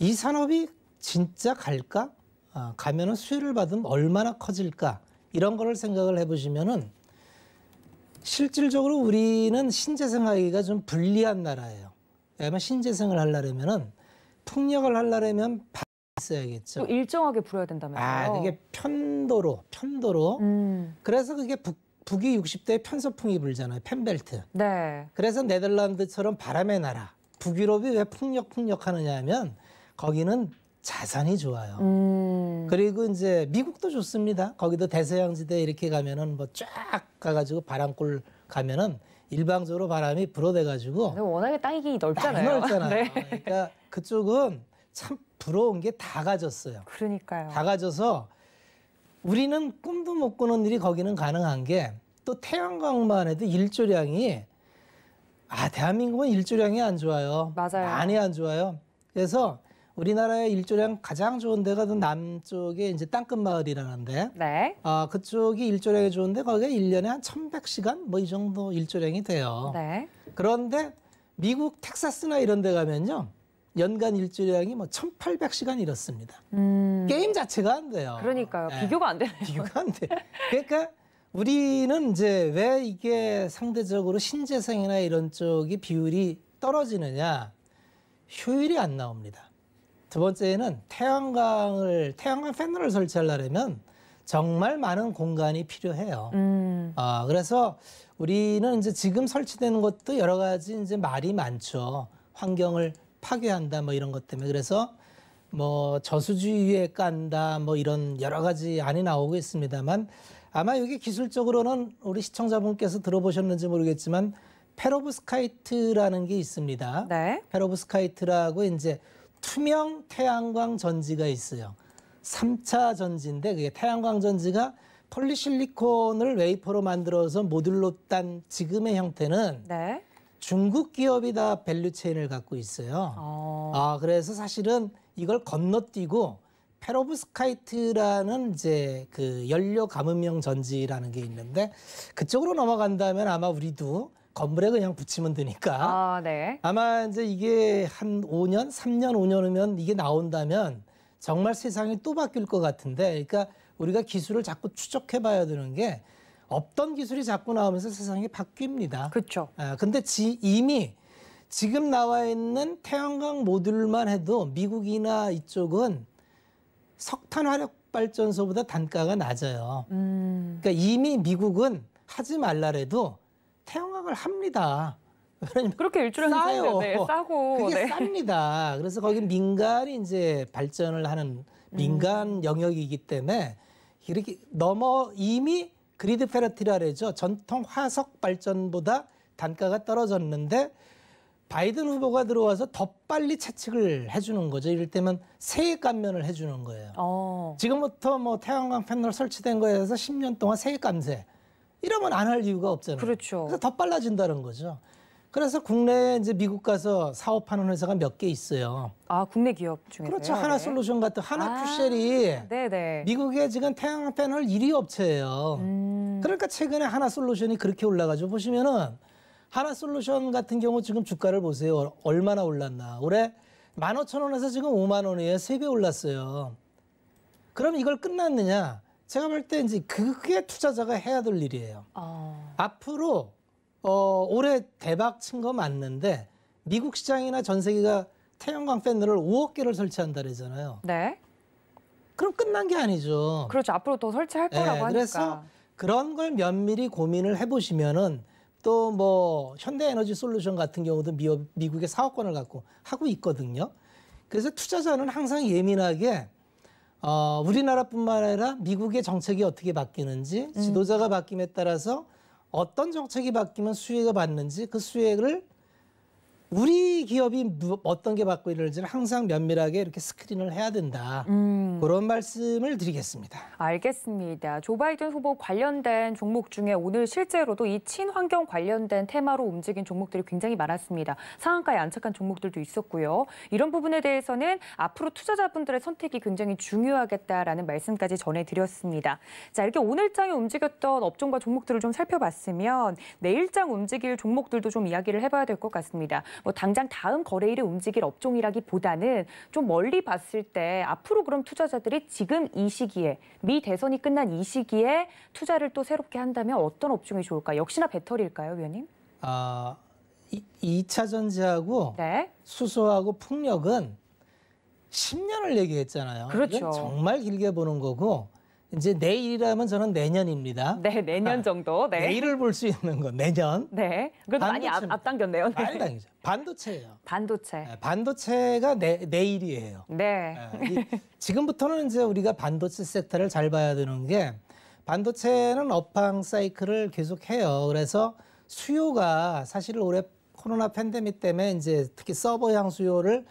이 산업이 진짜 갈까? 가면은 수혜를 받으면 얼마나 커질까? 이런 거를 생각을 해보시면은 실질적으로 우리는 신재생하기가 좀 불리한 나라예요. 왜냐하면 신재생을 하려면은 풍력을 하려면 바람이 있어야겠죠. 또 일정하게 불어야 된다면서요? 그게 편도로. 그래서 그게 북위 60도에 편서풍이 불잖아요. 펜벨트. 네. 그래서 네덜란드처럼 바람의 나라. 북유럽이 왜 풍력 하느냐 하면 거기는 자산이 좋아요. 그리고 이제 미국도 좋습니다. 거기도 대서양지대 이렇게 가면은 뭐 쫙 가가지고 바람골 가면은 일방적으로 바람이 불어대가지고 워낙에 땅이 넓잖아요. 많이 넓잖아요. 네. 그러니까 그쪽은 참 부러운 게 다 가졌어요. 그러니까요. 다 가져서 우리는 꿈도 못 꾸는 일이 거기는 가능한 게 또 태양광만 해도 일조량이 대한민국은 일조량이 안 좋아요. 맞아요. 많이 안 좋아요. 그래서 우리나라의 일조량 가장 좋은 데가 남쪽에 이제 땅끝마을이라는데 네. 그쪽이 일조량이 좋은데 거기가 1년에 한 1,100시간 뭐 이 정도 일조량이 돼요. 네. 그런데 미국 텍사스나 이런 데 가면요. 연간 일조량이 뭐 1,800시간 이렇습니다. 게임 자체가 안 돼요. 그러니까요. 네. 비교가 안 되네요. 비교가 안 돼. 그러니까 우리는 이제 왜 이게 상대적으로 신재생이나 이런 쪽이 비율이 떨어지느냐. 효율이 안 나옵니다. 두 번째는 태양광 패널을 설치하려면 정말 많은 공간이 필요해요. 그래서 우리는 이제 지금 설치되는 것도 여러 가지 이제 말이 많죠. 환경을 파괴한다 뭐 이런 것 때문에. 그래서 뭐 저수지에 깐다 뭐 이런 여러 가지 안이 나오고 있습니다만 아마 이게 기술적으로는 우리 시청자분께서 들어보셨는지 모르겠지만 페로브스카이트라는 게 있습니다. 네. 페로브스카이트라고 이제 투명 태양광 전지가 있어요. 3차 전지인데 그게 태양광 전지가 폴리실리콘을 웨이퍼로 만들어서 모듈로 딴 지금의 형태는 네. 중국 기업이 다 밸류체인을 갖고 있어요. 그래서 사실은 이걸 건너뛰고 페로브스카이트라는 이제 그 연료 감음용 전지라는 게 있는데 그쪽으로 넘어간다면 아마 우리도 건물에 그냥 붙이면 되니까 네. 아마 이제 이게 한 5년, 3년, 5년이면 이게 나온다면 정말 세상이 또 바뀔 것 같은데 그러니까 우리가 기술을 자꾸 추적해 봐야 되는 게 없던 기술이 자꾸 나오면서 세상이 바뀝니다. 그렇죠. 근데 이미 지금 나와 있는 태양광 모듈만 해도 미국이나 이쪽은 석탄 화력 발전소보다 단가가 낮아요. 그러니까 이미 미국은 하지 말라래도 태양광을 합니다. 그렇게 일주일에 싸요. 네, 싸고. 그게 네. 쌉니다. 그래서 거기 민간이 이제 발전을 하는 민간 영역이기 때문에 이렇게 이미 그리드 페러티라 그러죠. 전통 화석 발전보다 단가가 떨어졌는데 바이든 후보가 들어와서 더 빨리 채찍을 해주는 거죠. 이럴 때면 세액 감면을 해주는 거예요. 지금부터 뭐 태양광 패널 설치된 거에 대해서 10년 동안 세액 감세. 이러면 안 할 이유가 없잖아요. 그렇죠. 그래서 더 빨라진다는 거죠. 그래서 국내에 이제 미국 가서 사업하는 회사가 몇 개 있어요. 국내 기업 중에서요? 그렇죠. 하나솔루션 같은 하나큐셀이 네네. 미국에 지금 태양광 패널 1위 업체예요. 그러니까 최근에 하나솔루션이 그렇게 올라가죠. 보시면은 하나솔루션 같은 경우 지금 주가를 보세요. 얼마나 올랐나. 올해 15,000원에서 지금 5만 원이에요. 3배 올랐어요. 그럼 이걸 끝났느냐? 제가 볼 때 이제 그게 투자자가 해야 될 일이에요. 앞으로 올해 대박 친 거 맞는데 미국 시장이나 전 세계가 태양광 패널을 5억 개를 설치한다 그러잖아요. 네. 그럼 끝난 게 아니죠. 그렇죠. 앞으로 더 설치할 거라고 하니까. 그래서 그런 걸 면밀히 고민을 해보시면은 또 뭐 현대에너지 솔루션 같은 경우도 미국의 사업권을 갖고 하고 있거든요. 그래서 투자자는 항상 예민하게 우리나라뿐만 아니라 미국의 정책이 어떻게 바뀌는지 지도자가 바뀜에 따라서 어떤 정책이 바뀌면 수혜가 받는지 그 수혜를 우리 기업이 어떤 게 받고 이럴지를 항상 면밀하게 이렇게 스크린을 해야 된다. 그런 말씀을 드리겠습니다. 알겠습니다. 조 바이든 후보 관련된 종목 중에 오늘 실제로도 이 친환경 관련된 테마로 움직인 종목들이 굉장히 많았습니다. 상한가에 안착한 종목들도 있었고요. 이런 부분에 대해서는 앞으로 투자자분들의 선택이 굉장히 중요하겠다라는 말씀까지 전해드렸습니다. 자, 이렇게 오늘장에 움직였던 업종과 종목들을 좀 살펴봤으면 내일장 움직일 종목들도 좀 이야기를 해봐야 될 것 같습니다. 뭐 당장 다음 거래일에 움직일 업종이라기보다는 좀 멀리 봤을 때 앞으로 그럼 투자자들이 지금 이 시기에 미 대선이 끝난 이 시기에 투자를 또 새롭게 한다면 어떤 업종이 좋을까? 역시나 배터리일까요, 위원님? 2차 전지하고 네. 수소하고 풍력은 10년을 얘기했잖아요. 그렇죠. 이건 정말 길게 보는 거고 이제 내일이라면 저는 내년입니다. 네, 내년 정도. 네. 내일을 볼 수 있는 거 내년. 네. 그래도 많이 앞당겼네요. 네. 많이 당기죠. 반도체예요. 반도체. 반도체가 내일이에요. 네. 지금부터는 이제 우리가 반도체 섹터를 잘 봐야 되는 게 반도체는 업황 사이클을 계속 해요. 그래서 수요가 사실 올해 코로나 팬데믹 때문에 이제 특히 서버향 수요를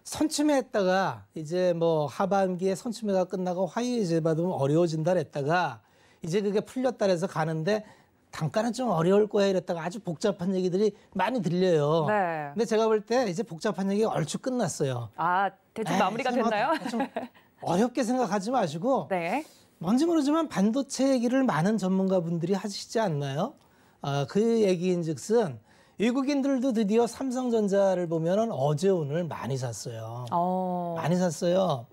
선침해했다가 이제 뭐 하반기에 선침해가 끝나고 화이에 재받으면 어려워진다 그랬다가 이제 그게 풀렸다 해서 가는데 단가는 좀 어려울 거야 이랬다가 아주 복잡한 얘기들이 많이 들려요. 네. 근데 제가 볼 때 이제 복잡한 얘기가 얼추 끝났어요. 대충 마무리가 됐나요? 좀 어렵게 생각하지 마시고 네. 뭔지 모르지만 반도체 얘기를 많은 전문가분들이 하시지 않나요? 그 얘기인즉슨 외국인들도 드디어 삼성전자를 보면은 어제 오늘 많이 샀어요. 많이 샀어요.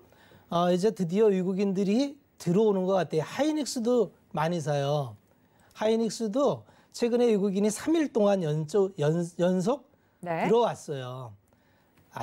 이제 드디어 외국인들이 들어오는 것 같아요. 하이닉스도 많이 사요. 하이닉스도 최근에 외국인이 3일 동안 연속 네. 들어왔어요.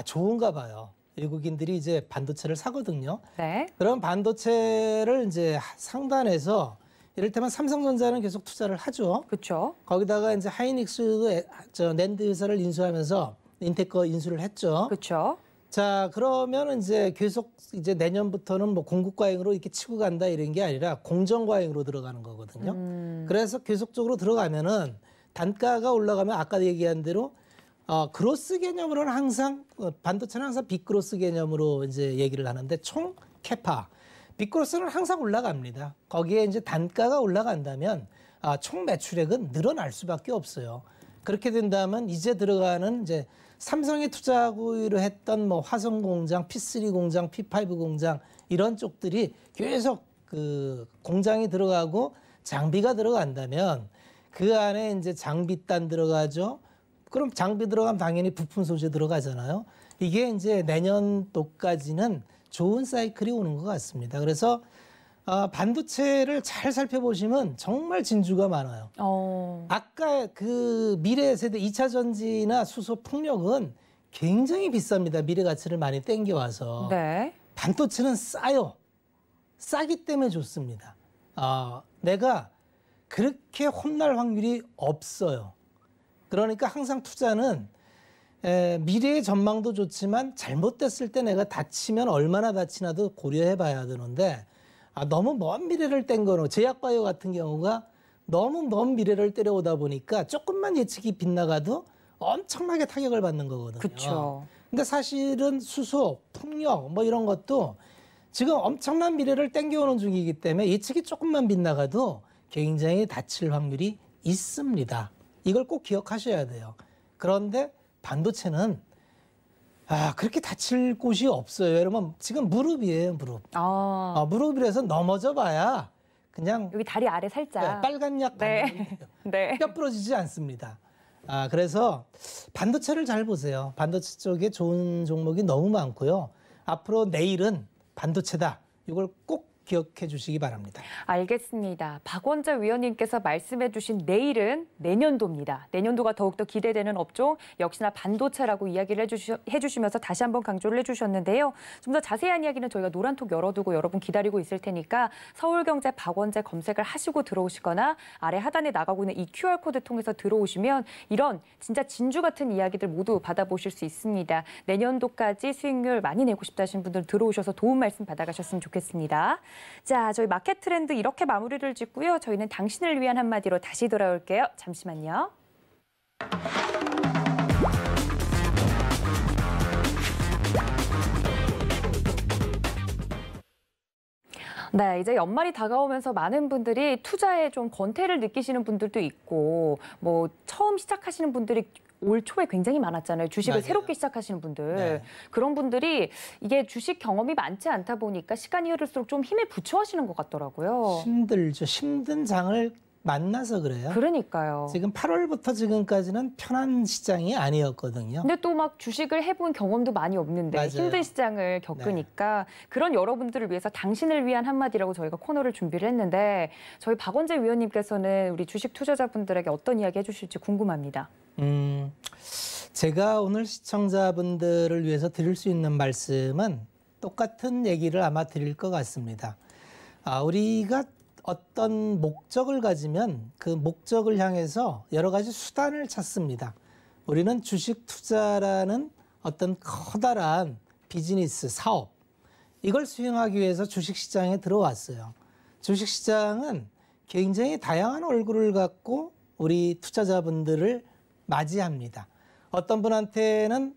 좋은가 봐요. 외국인들이 이제 반도체를 사거든요. 네. 그럼 반도체를 이제 상단에서 이를테면 삼성전자는 계속 투자를 하죠. 그렇죠. 거기다가 이제 하이닉스도 낸드 회사를 인수하면서 인텍거 인수를 했죠. 그렇죠. 자, 그러면 이제 계속 이제 내년부터는 뭐 공급과잉으로 이렇게 치고 간다 이런 게 아니라 공정과잉으로 들어가는 거거든요. 그래서 계속적으로 들어가면은 단가가 올라가면 아까 얘기한 대로 그로스 개념으로는 항상 반도체는 항상 빅그로스 개념으로 이제 얘기를 하는데 총 캐파 빅그로스는 항상 올라갑니다. 거기에 이제 단가가 올라간다면 총 매출액은 늘어날 수밖에 없어요. 그렇게 된다면 이제 들어가는 이제 삼성이 투자하기로 했던 뭐 화성 공장, P3 공장, P5 공장 이런 쪽들이 계속 그 공장이 들어가고 장비가 들어간다면 그 안에 이제 장비단 들어가죠. 그럼 장비 들어가면 당연히 부품 소재 들어가잖아요. 이게 이제 내년도까지는 좋은 사이클이 오는 것 같습니다. 그래서 반도체를 잘 살펴보시면 정말 진주가 많아요. 아까 그 미래 세대 2차 전지나 수소 풍력은 굉장히 비쌉니다. 미래 가치를 많이 땡겨와서. 네. 반도체는 싸요. 싸기 때문에 좋습니다. 내가 그렇게 혼날 확률이 없어요. 그러니까 항상 투자는 미래의 전망도 좋지만 잘못됐을 때 내가 다치면 얼마나 다치나도 고려해 봐야 되는데 너무 먼 미래를 땡겨놓은 제약바이오 같은 경우가 너무 먼 미래를 때려오다 보니까 조금만 예측이 빗나가도 엄청나게 타격을 받는 거거든요. 그렇죠. 근데 사실은 수소, 풍력 뭐 이런 것도 지금 엄청난 미래를 땡겨오는 중이기 때문에 예측이 조금만 빗나가도 굉장히 다칠 확률이 있습니다. 이걸 꼭 기억하셔야 돼요. 그런데 반도체는 그렇게 다칠 곳이 없어요. 여러분 지금 무릎이에요, 무릎. 무릎이라서 넘어져 봐야 그냥 여기 다리 아래 살짝. 빨간 약 네. 네. 뼈 부러지지 않습니다. 그래서 반도체를 잘 보세요. 반도체 쪽에 좋은 종목이 너무 많고요. 앞으로 내일은 반도체다. 이걸 꼭 기억해 주시기 바랍니다. 알겠습니다. 박원재 위원님께서 말씀해 주신 내일은 내년도입니다. 내년도가 더욱더 기대되는 업종 역시나 반도체라고 이야기를 해주시면서 다시 한번 강조를 해주셨는데요. 좀 더 자세한 이야기는 저희가 노란톡 열어두고 여러분 기다리고 있을 테니까 서울경제 박원재 검색을 하시고 들어오시거나 아래 하단에 나가고 있는 이 QR코드 통해서 들어오시면 이런 진짜 진주 같은 이야기들 모두 받아보실 수 있습니다. 내년도까지 수익률 많이 내고 싶다 하신 분들 들어오셔서 도움 말씀 받아가셨으면 좋겠습니다. 자, 저희 마켓 트렌드 이렇게 마무리를 짓고요. 저희는 당신을 위한 한마디로 다시 돌아올게요. 잠시만요. 네, 이제 연말이 다가오면서 많은 분들이 투자에 좀 권태를 느끼시는 분들도 있고 뭐 처음 시작하시는 분들이 올 초에 굉장히 많았잖아요. 주식을 맞아요. 새롭게 시작하시는 분들. 네. 그런 분들이 이게 주식 경험이 많지 않다 보니까 시간이 흐를수록 좀 힘에 부처하시는 것 같더라고요. 힘들죠. 힘든 장을 만나서 그래요. 그러니까요. 지금 8월부터 지금까지는 편한 시장이 아니었거든요. 근데 또 막 주식을 해본 경험도 많이 없는데 맞아요. 힘든 시장을 겪으니까 그런 여러분들을 위해서 당신을 위한 한마디라고 저희가 코너를 준비를 했는데 저희 박원재 위원님께서는 우리 주식 투자자분들에게 어떤 이야기 해주실지 궁금합니다. 제가 오늘 시청자분들을 위해서 드릴 수 있는 말씀은 똑같은 얘기를 아마 드릴 것 같습니다. 우리가 어떤 목적을 가지면 그 목적을 향해서 여러 가지 수단을 찾습니다. 우리는 주식 투자라는 어떤 커다란 비즈니스, 사업, 이걸 수행하기 위해서 주식시장에 들어왔어요. 주식시장은 굉장히 다양한 얼굴을 갖고 우리 투자자분들을 맞이합니다. 어떤 분한테는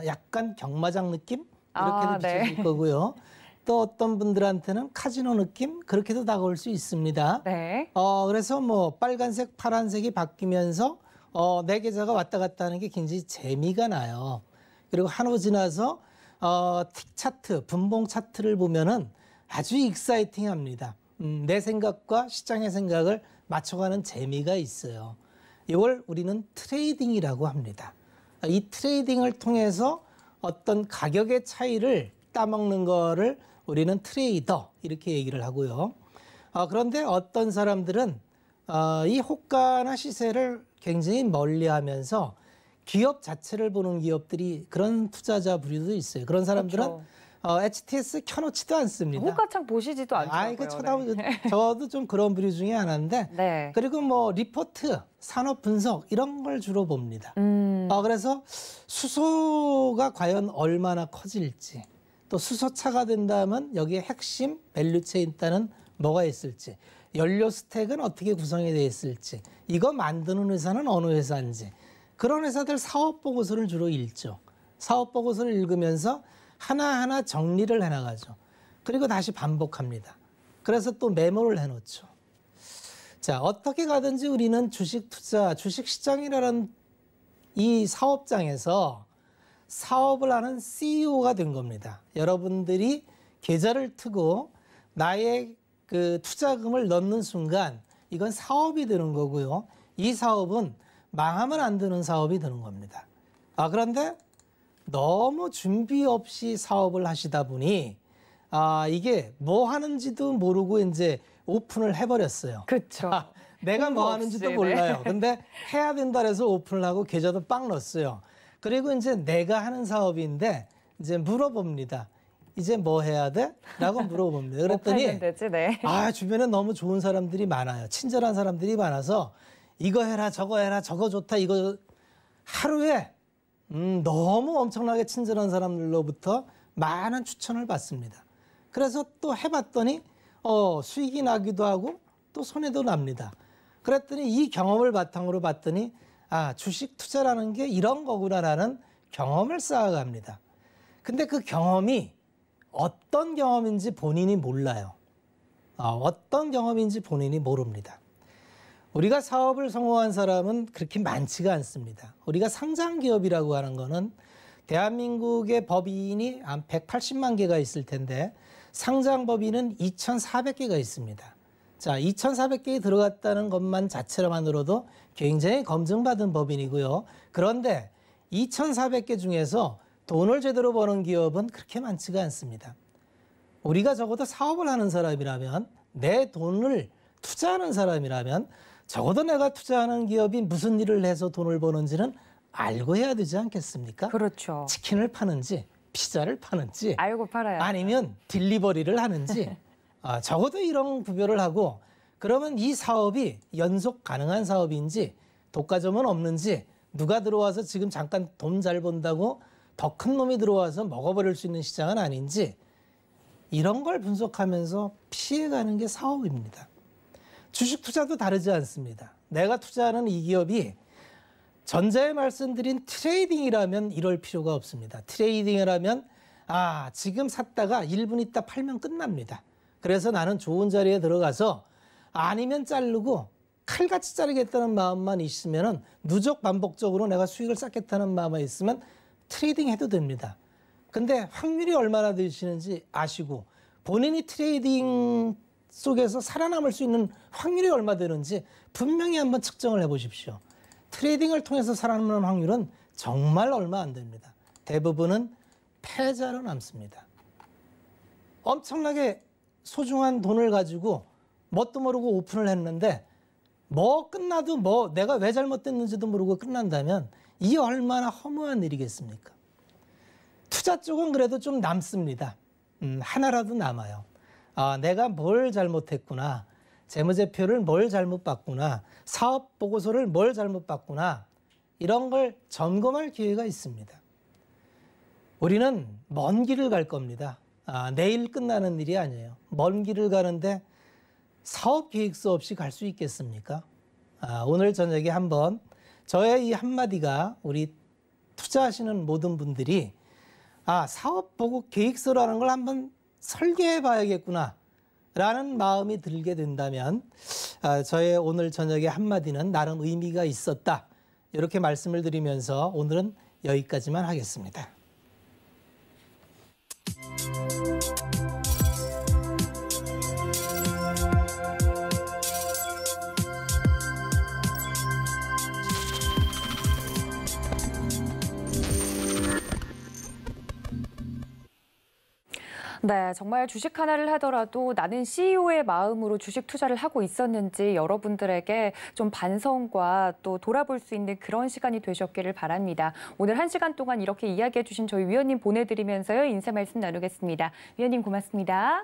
약간 경마장 느낌? 이렇게도 비춰질 네. 거고요. 또 어떤 분들한테는 카지노 느낌? 그렇게도 다가올 수 있습니다. 네. 그래서 뭐 빨간색, 파란색이 바뀌면서 내 계좌가 왔다 갔다 하는 게 굉장히 재미가 나요. 그리고 한후 지나서 틱 차트, 분봉 차트를 보면은 아주 익사이팅합니다. 내 생각과 시장의 생각을 맞춰가는 재미가 있어요. 이걸 우리는 트레이딩이라고 합니다. 이 트레이딩을 통해서 어떤 가격의 차이를 따먹는 거를 우리는 트레이더 이렇게 얘기를 하고요. 그런데 어떤 사람들은 이 호가나 시세를 굉장히 멀리하면서 기업 자체를 보는 기업들이 그런 투자자 부류도 있어요. 그런 사람들은 그렇죠. HTS 켜놓지도 않습니다. 호가창 보시지도 않더라고요. 이거 쳐다보죠. 저도 좀 그런 부류 중에 하나인데. 네. 그리고 뭐 리포트, 산업 분석 이런 걸 주로 봅니다. 그래서 수소가 과연 얼마나 커질지, 또 수소차가 된다면 여기에 핵심 밸류체인 있다는 뭐가 있을지, 연료 스택은 어떻게 구성이 되어 있을지, 이거 만드는 회사는 어느 회사인지, 그런 회사들 사업 보고서를 주로 읽죠. 사업 보고서를 읽으면서 하나하나 정리를 해나가죠. 그리고 다시 반복합니다. 그래서 또 메모를 해놓죠. 자, 어떻게 가든지 우리는 주식 투자, 주식 시장이라는 이 사업장에서 사업을 하는 CEO가 된 겁니다. 여러분들이 계좌를 트고 나의 그 투자금을 넣는 순간 이건 사업이 되는 거고요. 이 사업은 망하면 안 되는 사업이 되는 겁니다. 그런데 너무 준비 없이 사업을 하시다 보니 이게 뭐 하는지도 모르고 이제 오픈을 해버렸어요. 그렇죠. 내가 뭐 하는지도 없이, 몰라요. 네. 근데 해야 된다 해서 오픈을 하고 계좌도 빵 넣었어요. 그리고 이제 내가 하는 사업인데 이제 물어봅니다. 이제 뭐 해야 돼? 라고 물어봅니다. 그랬더니 뭐 되지, 네. 주변에 너무 좋은 사람들이 많아요. 친절한 사람들이 많아서 이거 해라 저거 해라 저거 좋다 이거 하루에 너무 엄청나게 친절한 사람들로부터 많은 추천을 받습니다. 그래서 또 해봤더니 수익이 나기도 하고 또 손해도 납니다. 그랬더니 이 경험을 바탕으로 봤더니 주식 투자라는 게 이런 거구나라는 경험을 쌓아갑니다. 근데 그 경험이 어떤 경험인지 본인이 몰라요. 어떤 경험인지 본인이 모릅니다. 우리가 사업을 성공한 사람은 그렇게 많지가 않습니다. 우리가 상장기업이라고 하는 거는 대한민국의 법인이 한 180만 개가 있을 텐데 상장법인은 2,400개가 있습니다. 자, 2,400개에 들어갔다는 것만 자체로만으로도 굉장히 검증받은 법인이고요. 그런데 2,400개 중에서 돈을 제대로 버는 기업은 그렇게 많지가 않습니다. 우리가 적어도 사업을 하는 사람이라면 내 돈을 투자하는 사람이라면 적어도 내가 투자하는 기업이 무슨 일을 해서 돈을 버는지는 알고 해야 되지 않겠습니까? 그렇죠. 치킨을 파는지 피자를 파는지 알고 팔아야. 아니면 딜리버리를 하는지 적어도 이런 구별을 하고 그러면 이 사업이 연속 가능한 사업인지 독과점은 없는지 누가 들어와서 지금 잠깐 돈 잘 번다고 더 큰 놈이 들어와서 먹어버릴 수 있는 시장은 아닌지 이런 걸 분석하면서 피해가는 게 사업입니다. 주식 투자도 다르지 않습니다. 내가 투자하는 이 기업이 전자에 말씀드린 트레이딩이라면 이럴 필요가 없습니다. 트레이딩이라면 지금 샀다가 1분 있다 팔면 끝납니다. 그래서 나는 좋은 자리에 들어가서 아니면 자르고 칼같이 자르겠다는 마음만 있으면 누적 반복적으로 내가 수익을 쌓겠다는 마음만 있으면 트레이딩 해도 됩니다. 근데 확률이 얼마나 되시는지 아시고 본인이 트레이딩 속에서 살아남을 수 있는 확률이 얼마 되는지 분명히 한번 측정을 해보십시오. 트레이딩을 통해서 살아남는 확률은 정말 얼마 안 됩니다. 대부분은 패자로 남습니다. 엄청나게 소중한 돈을 가지고 뭣도 모르고 오픈을 했는데 끝나도 내가 왜 잘못됐는지도 모르고 끝난다면 이 얼마나 허무한 일이겠습니까? 투자 쪽은 그래도 좀 남습니다. 하나라도 남아요. 내가 뭘 잘못했구나. 재무제표를 뭘 잘못 봤구나. 사업 보고서를 뭘 잘못 봤구나. 이런 걸 점검할 기회가 있습니다. 우리는 먼 길을 갈 겁니다. 내일 끝나는 일이 아니에요. 먼 길을 가는데 사업 계획서 없이 갈 수 있겠습니까? 오늘 저녁에 한번 저의 이 한마디가 우리 투자하시는 모든 분들이 사업 보고 계획서라는 걸 한번 설계해 봐야겠구나 라는 마음이 들게 된다면 저의 오늘 저녁의 한마디는 나름 의미가 있었다. 이렇게 말씀을 드리면서 오늘은 여기까지만 하겠습니다. 네. 네, 정말 주식 하나를 하더라도 나는 CEO의 마음으로 주식 투자를 하고 있었는지 여러분들에게 좀 반성과 또 돌아볼 수 있는 그런 시간이 되셨기를 바랍니다. 오늘 1시간 동안 이렇게 이야기해 주신 저희 위원님 보내드리면서요. 인사 말씀 나누겠습니다. 위원님 고맙습니다.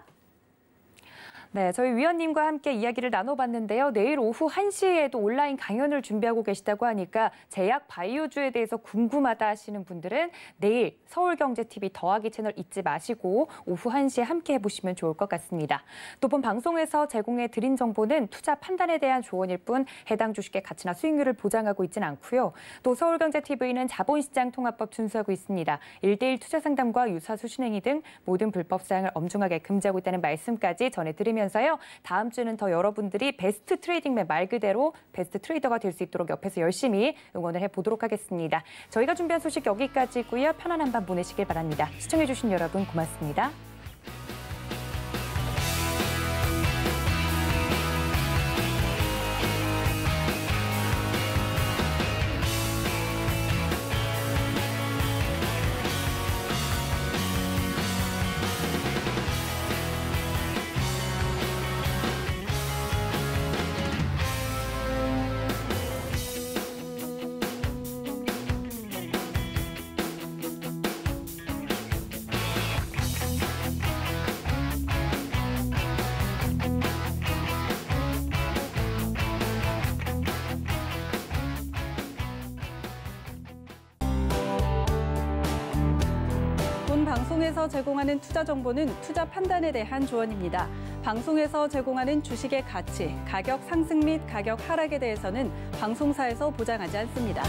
네, 저희 위원님과 함께 이야기를 나눠봤는데요. 내일 오후 1시에도 온라인 강연을 준비하고 계시다고 하니까 제약 바이오주에 대해서 궁금하다 하시는 분들은 내일 서울경제TV 더하기 채널 잊지 마시고 오후 1시에 함께 해보시면 좋을 것 같습니다. 또 본 방송에서 제공해 드린 정보는 투자 판단에 대한 조언일 뿐 해당 주식의 가치나 수익률을 보장하고 있지는 않고요. 또 서울경제TV는 자본시장 통합법 준수하고 있습니다. 1:1 투자 상담과 유사 수신행위 등 모든 불법 사항을 엄중하게 금지하고 있다는 말씀까지 전해드리면서요. 다음 주는 더 여러분들이 베스트 트레이딩맨 말 그대로 베스트 트레이더가 될 수 있도록 옆에서 열심히 응원을 해보도록 하겠습니다. 저희가 준비한 소식 여기까지고요. 편안한 밤 보내시길 바랍니다. 시청해주신 여러분 고맙습니다. 본 방송에서 제공하는 투자 정보는 투자 판단에 대한 조언입니다. 방송에서 제공하는 주식의 가치, 가격 상승 및 가격 하락에 대해서는 방송사에서 보장하지 않습니다.